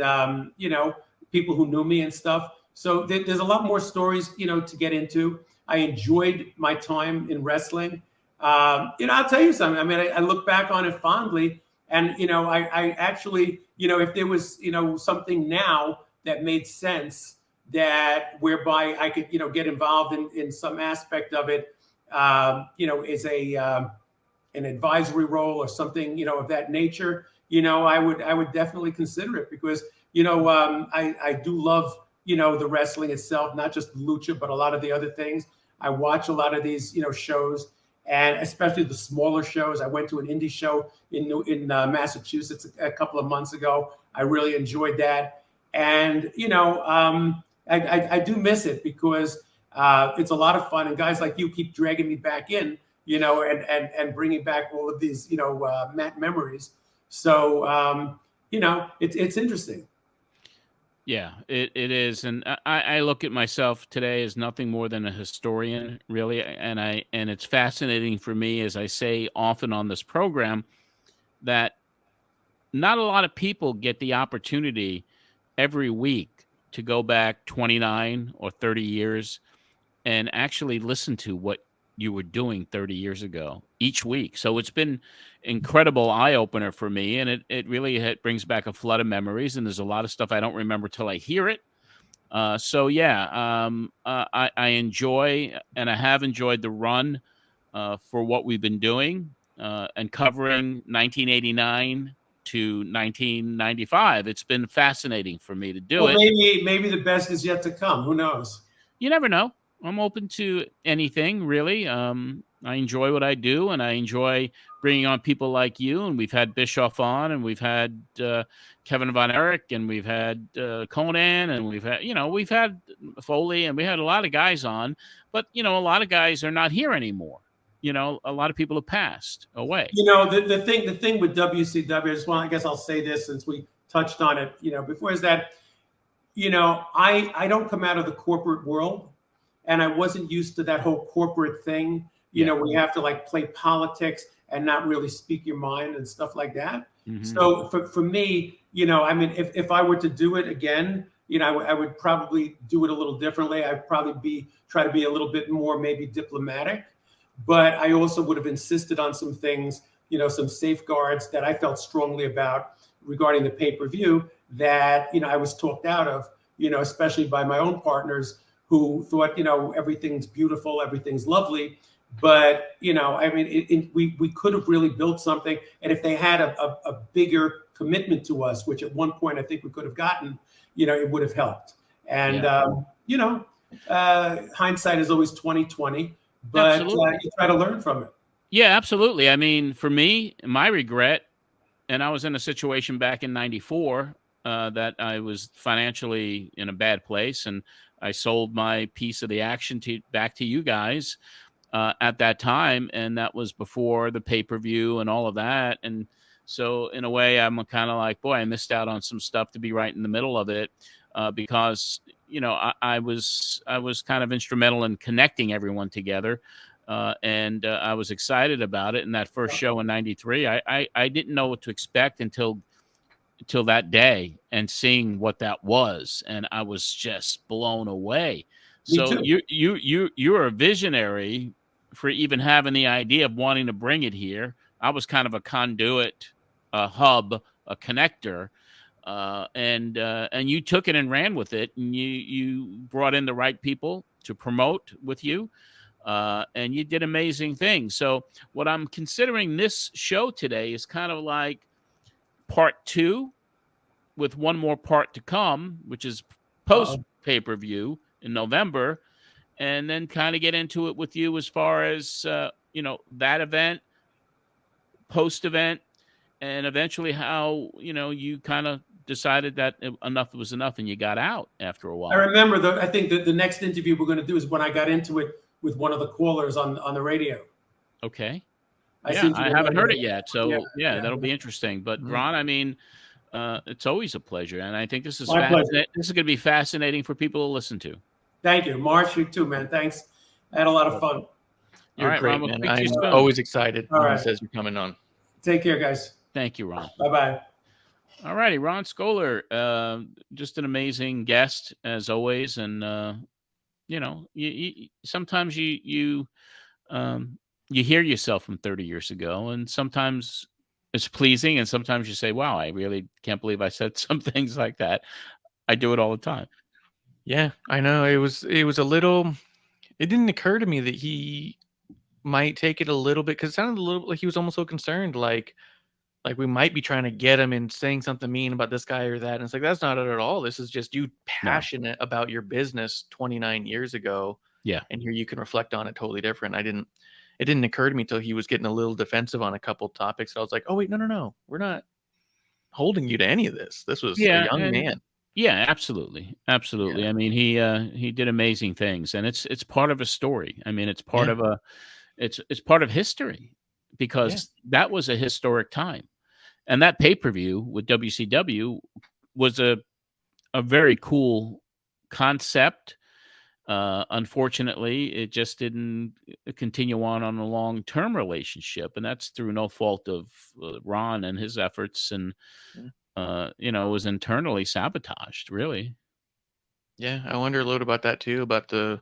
you know, people who knew me and stuff. So there's a lot more stories, you know, to get into. I enjoyed my time in wrestling. You know, I'll tell you something. I mean, I look back on it fondly, and you know, I actually, you know, if there was, you know, something now that made sense, that whereby I could, you know, get involved in some aspect of it, you know, as an advisory role or something, you know, of that nature, you know, I would definitely consider it, because, you know, I do love, you know, the wrestling itself, not just the lucha, but a lot of the other things. I watch a lot of these, you know, shows, and especially the smaller shows. I went to an indie show in Massachusetts a couple of months ago. I really enjoyed that. And, you know, I do miss it, because it's a lot of fun. And guys like you keep dragging me back in, you know, and bringing back all of these, you know, memories. So, you know, it's interesting. Yeah, it is. And I look at myself today as nothing more than a historian, really. And it's fascinating for me, as I say often on this program, that not a lot of people get the opportunity every week to go back 29 or 30 years and actually listen to what you were doing 30 years ago each week. So it's been incredible eye-opener for me, and it really brings back a flood of memories, and there's a lot of stuff I don't remember till I hear it. So yeah, I enjoy, and I have enjoyed the run for what we've been doing and covering 1989 to 1995. It's been fascinating for me to do it. Maybe the best is yet to come. Who knows? You never know. I'm open to anything, really. I enjoy what I do, and I enjoy bringing on people like you. And we've had Bischoff on, and we've had Kevin Von Erich, and we've had Conan, and we've had Foley, and we had a lot of guys on. But, you know, a lot of guys are not here anymore. You know, a lot of people have passed away. You know, the thing with WCW, I guess I'll say this since we touched on it, you know, before, is that, you know, I don't come out of the corporate world. And I wasn't used to that whole corporate thing you know, where you have to like play politics and not really speak your mind and stuff like that. Mm-hmm. So for me, you know, I mean, if I were to do it again, you know, I would probably do it a little differently. I'd probably try to be a little bit more maybe diplomatic, but I also would have insisted on some things, you know, some safeguards that I felt strongly about regarding the pay-per-view that, you know, I was talked out of, you know, especially by my own partners who thought, you know, everything's beautiful, everything's lovely. But, you know, I mean, we could have really built something. And if they had a bigger commitment to us, which at one point I think we could have gotten, you know, it would have helped. And, you know, hindsight is always 20/20, but you try to learn from it. Yeah, absolutely. I mean, for me, my regret, and I was in a situation back in '94 that I was financially in a bad place, and I sold my piece of the action back to you guys at that time, and that was before the pay-per-view and all of that. And so in a way, I'm kind of like, boy, I missed out on some stuff to be right in the middle of it because, you know, I was kind of instrumental in connecting everyone together. And I was excited about it. And that first show in '93, I didn't know what to expect until that day and seeing what that was. And I was just blown away. So you're a visionary for even having the idea of wanting to bring it here. I was kind of a conduit, a hub, a connector. And you took it and ran with it, and you brought in the right people to promote with you. And you did amazing things. So what I'm considering this show today is kind of like part 2 with one more part to come, which is post pay-per-view in November, and then kind of get into it with you as far as, you know, that event, post event, and eventually how, you know, you kind of decided that enough was enough and you got out after a while. I remember I think that the next interview we're going to do is when I got into it with one of the callers on the radio. Okay. I haven't heard it yet. So that'll be interesting. But Ron, I mean, it's always a pleasure. And I think this is going to be fascinating for people to listen to. Thank you. Marsh, you too, man. Thanks. I had a lot of fun. You're great, Ron, man. I'm always excited when he says you're coming on. Take care, guys. Thank you, Ron. Bye-bye. All righty, Ron Skoler, just an amazing guest as always. And, you know, you sometimes you hear yourself from 30 years ago, and sometimes it's pleasing, and sometimes you say, wow, I really can't believe I said some things like that. I do it all the time. Yeah, I know. It was a little, it didn't occur to me that he might take it a little bit, because it sounded a little like he was almost so concerned, like we might be trying to get him and saying something mean about this guy or that. And it's like, that's not it at all. This is just you passionate about your business 29 years ago. Yeah. And here you can reflect on it totally different. It didn't occur to me until he was getting a little defensive on a couple topics. I was like, oh wait, no. We're not holding you to any of this. This was a young man. Yeah, absolutely. Absolutely. Yeah. I mean, he did amazing things, and it's part of a story. I mean, it's part of it's part of history, because that was a historic time. And that pay-per-view with WCW was a very cool concept. Unfortunately, it just didn't continue on a long-term relationship, and that's through no fault of Ron and his efforts. And you know, it was internally sabotaged, really. Yeah, I wonder a little about that too, about the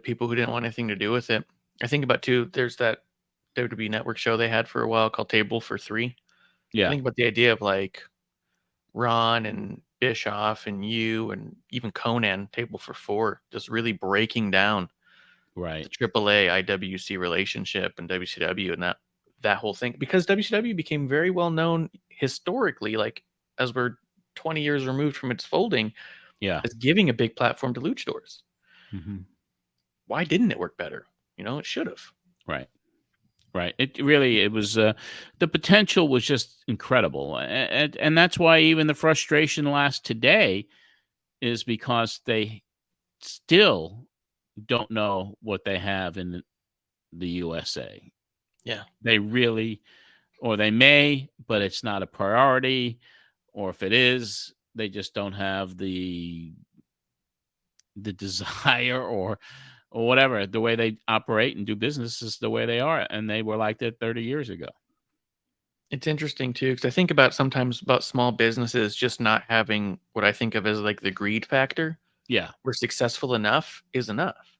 people who didn't want anything to do with it. I think about too, there's that WWE Network show they had for a while called Table for Three. Yeah. I think about the idea of like Ron and Bischoff and you and even Conan, Table for Four, just really breaking down the AAA IWC relationship and WCW and that whole thing, because WCW became very well known historically, like as we're 20 years removed from its folding, as giving a big platform to luchadors. Mm-hmm. Why didn't it work better? You know, it should have. Right. It was the potential was just incredible. And that's why even the frustration lasts today, is because they still don't know what they have in the USA. Yeah. They really, or they may, but it's not a priority. Or if it is, they just don't have the desire or or whatever. The way they operate and do business is the way they are, and they were like that 30 years ago. It's interesting too, because I think sometimes about small businesses just not having what I think of as like the greed factor. Yeah. Where successful enough is enough.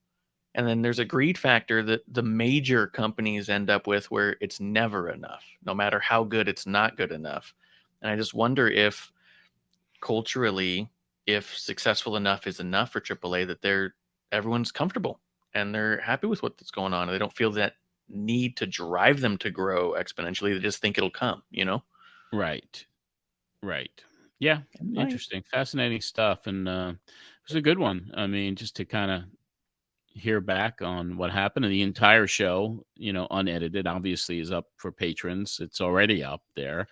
And then there's a greed factor that the major companies end up with where it's never enough. No matter how good, it's not good enough. And I just wonder if culturally, if successful enough is enough for AAA, that everyone's comfortable and they're happy with what's going on. And they don't feel that need to drive them to grow exponentially. They just think it'll come, Right. Yeah. Interesting. Fascinating stuff. And it was a good one. I mean, just to kind of hear back on what happened. And the entire show, unedited, obviously is up for patrons. It's already up there.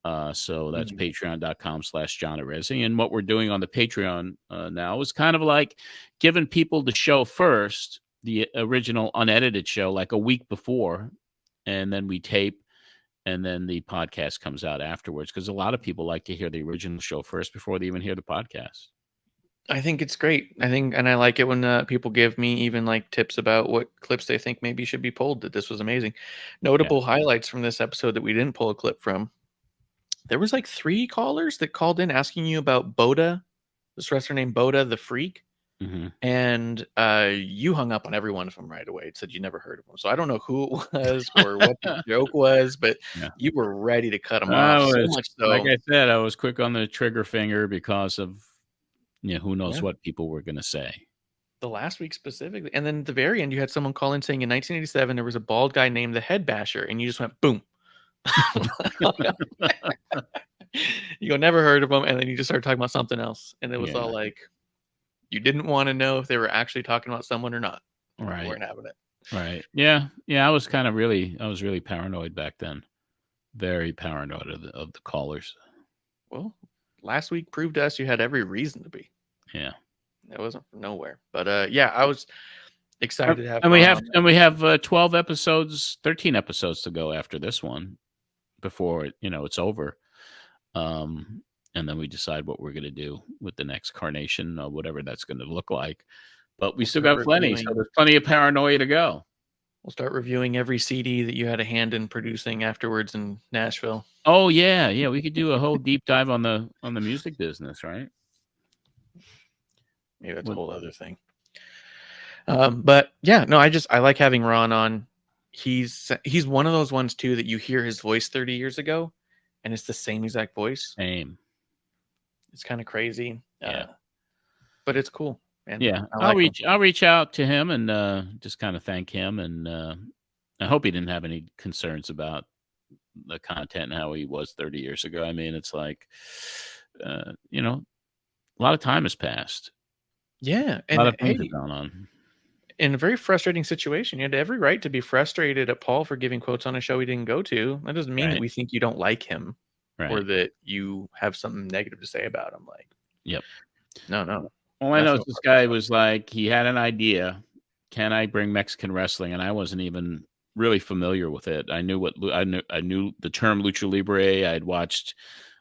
So that's patreon.com/John Arezzi. And what we're doing on the Patreon now is kind of like giving people the show first, the original unedited show, like a week before, and then we tape, and then the podcast comes out afterwards, because a lot of people like to hear the original show first before they even hear the podcast. I think it's great. And I like it when people give me even like tips about what clips they think maybe should be pulled, that this was amazing. Notable highlights from this episode that we didn't pull a clip from. There was like 3 callers that called in asking you about Boda, this wrestler named Boda the Freak. Mm-hmm. And you hung up on every one of them right away. It said you never heard of him. So I don't know who it was or what the joke was, but you were ready to cut him off. So much so. Like I said, I was quick on the trigger finger because of, who knows what people were going to say. The last week specifically. And then at the very end, you had someone call in saying in 1987, there was a bald guy named the Head Basher. And you just went, boom. You go, never heard of him. And then you just started talking about something else. And it was all like, you didn't want to know if they were actually talking about someone or not. Right. You weren't having it. Right. Yeah. I was really paranoid back then. Very paranoid of the callers. Well, last week proved to us you had every reason to be. Yeah. It wasn't from nowhere. But I was excited to have. And we have 12 episodes, 13 episodes to go after this one before it's over. And then we decide what we're going to do with the next carnation or whatever that's going to look like. But we still got plenty, so there's plenty of paranoia to go. We'll start reviewing every CD that you had a hand in producing afterwards in Nashville. Oh yeah. We could do a whole deep dive on the music business, right? Maybe that's a whole other thing. But yeah, no, I like having Ron on. He's one of those ones too that you hear his voice 30 years ago, and it's the same exact voice. Same. It's kind of crazy. Yeah. But it's cool. And yeah. I'll reach out to him and just kind of thank him, and I hope he didn't have any concerns about the content and how he was 30 years ago. I mean, it's like a lot of time has passed. Yeah. And a lot of things have gone on. In a very frustrating situation. You had every right to be frustrated at Paul for giving quotes on a show he didn't go to. That doesn't mean that we think you don't like him or that you have something negative to say about him. Like, yep. No. All I know is this guy was like, he had an idea. Can I bring Mexican wrestling? And I wasn't even really familiar with it. I knew I knew the term Lucha Libre. I had watched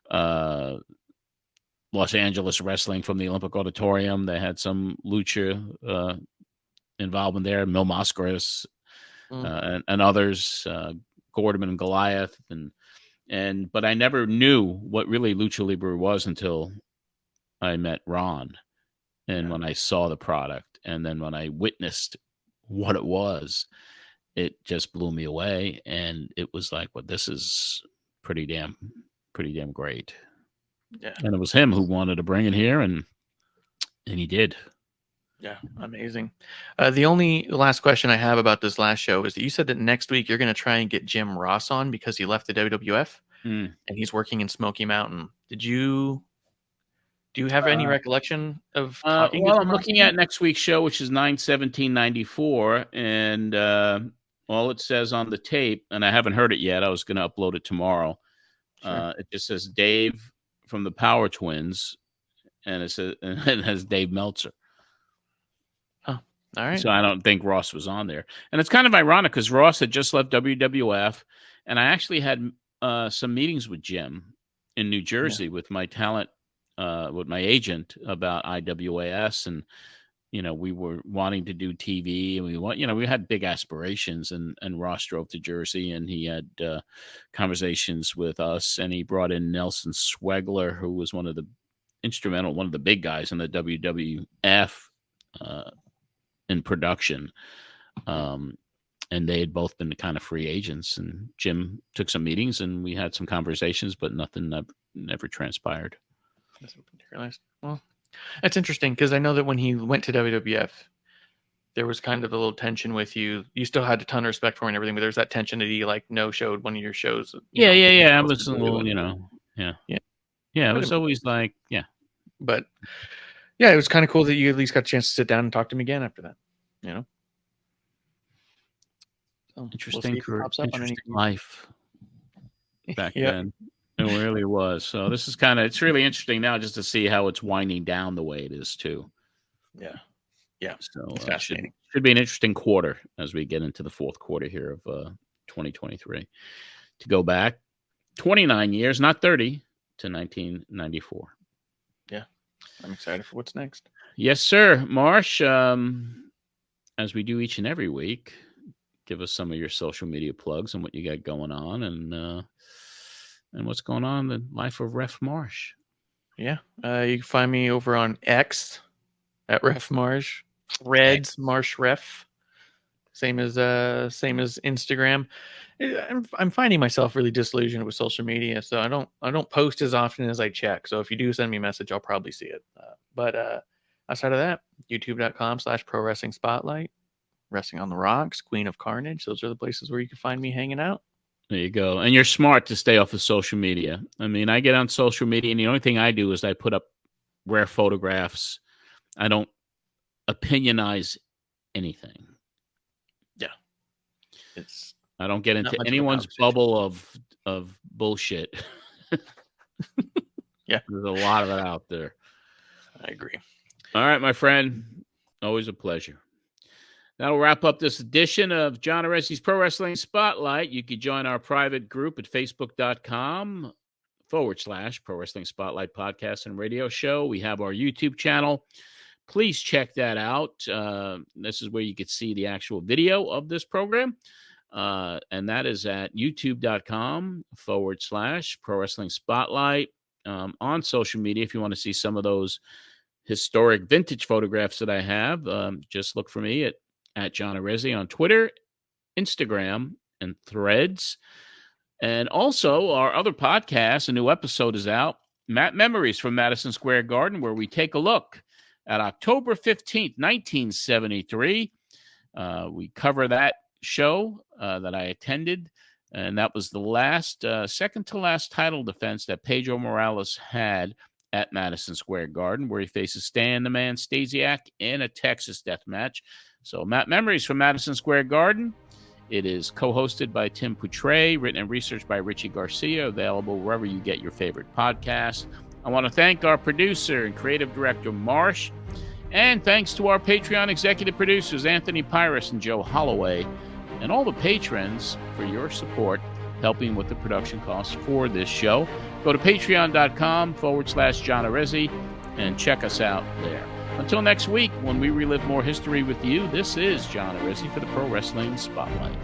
Los Angeles wrestling from the Olympic Auditorium. They had some lucha involvement there. Mil Mascaras and others, Gordon and Goliath, but I never knew what really Lucha Libre was until I met Ron, and when I saw the product, and then when I witnessed what it was, it just blew me away, and it was like, well, this is pretty damn great. Yeah, and it was him who wanted to bring it here, and he did. Yeah, amazing. The only last question I have about this last show is that you said that next week you're going to try and get Jim Ross on because he left the WWF and he's working in Smoky Mountain. Do you have any recollection of talking to Jim I'm looking at next week's show, which is 9/17/94, and all it says on the tape, and I haven't heard it yet. I was going to upload it tomorrow. Sure. It just says Dave from the Power Twins, and it has Dave Meltzer. Oh, all right. So I don't think Ross was on there, and it's kind of ironic because Ross had just left WWF, and I actually had some meetings with Jim in New Jersey with my talent. With my agent about IWAS, we were wanting to do TV, and we had big aspirations, and Ross drove to Jersey, and he had conversations with us, and he brought in Nelson Swegler, who was one of the big guys in the WWF in production. And they had both been kind of free agents, and Jim took some meetings, and we had some conversations, but nothing never transpired. Well, that's interesting, because I know that when he went to WWF, there was kind of a little tension with you. You still had a ton of respect for him and everything, but there's that tension that he no-showed one of your shows. Yeah. I was a little, yeah. It was always like, yeah. But yeah, it was kind of cool that you at least got a chance to sit down and talk to him again after that. So interesting life back then. It really was. So this is it's really interesting now just to see how it's winding down the way it is too. Yeah. So should be an interesting quarter as we get into the fourth quarter here of 2023. To go back 29 years, not 30, to 1994. Yeah, I'm excited for what's next. Yes, sir. Marsh, as we do each and every week, give us some of your social media plugs and what you got going on, and what's going on in the life of Ref Marsh. Yeah, you can find me over on X at Ref Marsh, Reds Marsh Ref, same as Instagram. I'm finding myself really disillusioned with social media, so I don't post as often as I check. So if you do send me a message, I'll probably see it. But outside of that, youtube.com/Pro Wrestling Spotlight, Wrestling on the Rocks, Queen of Carnage. Those are the places where you can find me hanging out. There you go. And you're smart to stay off of social media. I mean, I get on social media, and the only thing I do is I put up rare photographs. I don't opinionize anything. Yeah. I don't get into anyone's bubble of bullshit. Yeah. There's a lot of it out there. I agree. All right, my friend. Always a pleasure. That'll wrap up this edition of John Arezzi's Pro Wrestling Spotlight. You can join our private group at facebook.com/Pro Wrestling Spotlight Podcast and Radio Show. We have our YouTube channel. Please check that out. This is where you can see the actual video of this program. And that is at youtube.com/Pro Wrestling Spotlight. On social media, if you want to see some of those historic vintage photographs that I have, just look for me at John Arezzi on Twitter, Instagram, and Threads. And also our other podcast, a new episode is out, Matt Memories from Madison Square Garden, where we take a look at October 15th, 1973. We cover that show that I attended, and that was the second to last title defense that Pedro Morales had at Madison Square Garden, where he faces Stan the Man Stasiak in a Texas death match. So Matt Memories from Madison Square Garden. It is co-hosted by Tim Poutre, written and researched by Richie Garcia, available wherever you get your favorite podcasts. I want to thank our producer and creative director, Marsh, and thanks to our Patreon executive producers, Anthony Pyrus and Joe Holloway, and all the patrons for your support, helping with the production costs for this show. Go to patreon.com/John Arezzi and check us out there. Until next week, when we relive more history with you, this is John Arezzi for the Pro Wrestling Spotlight.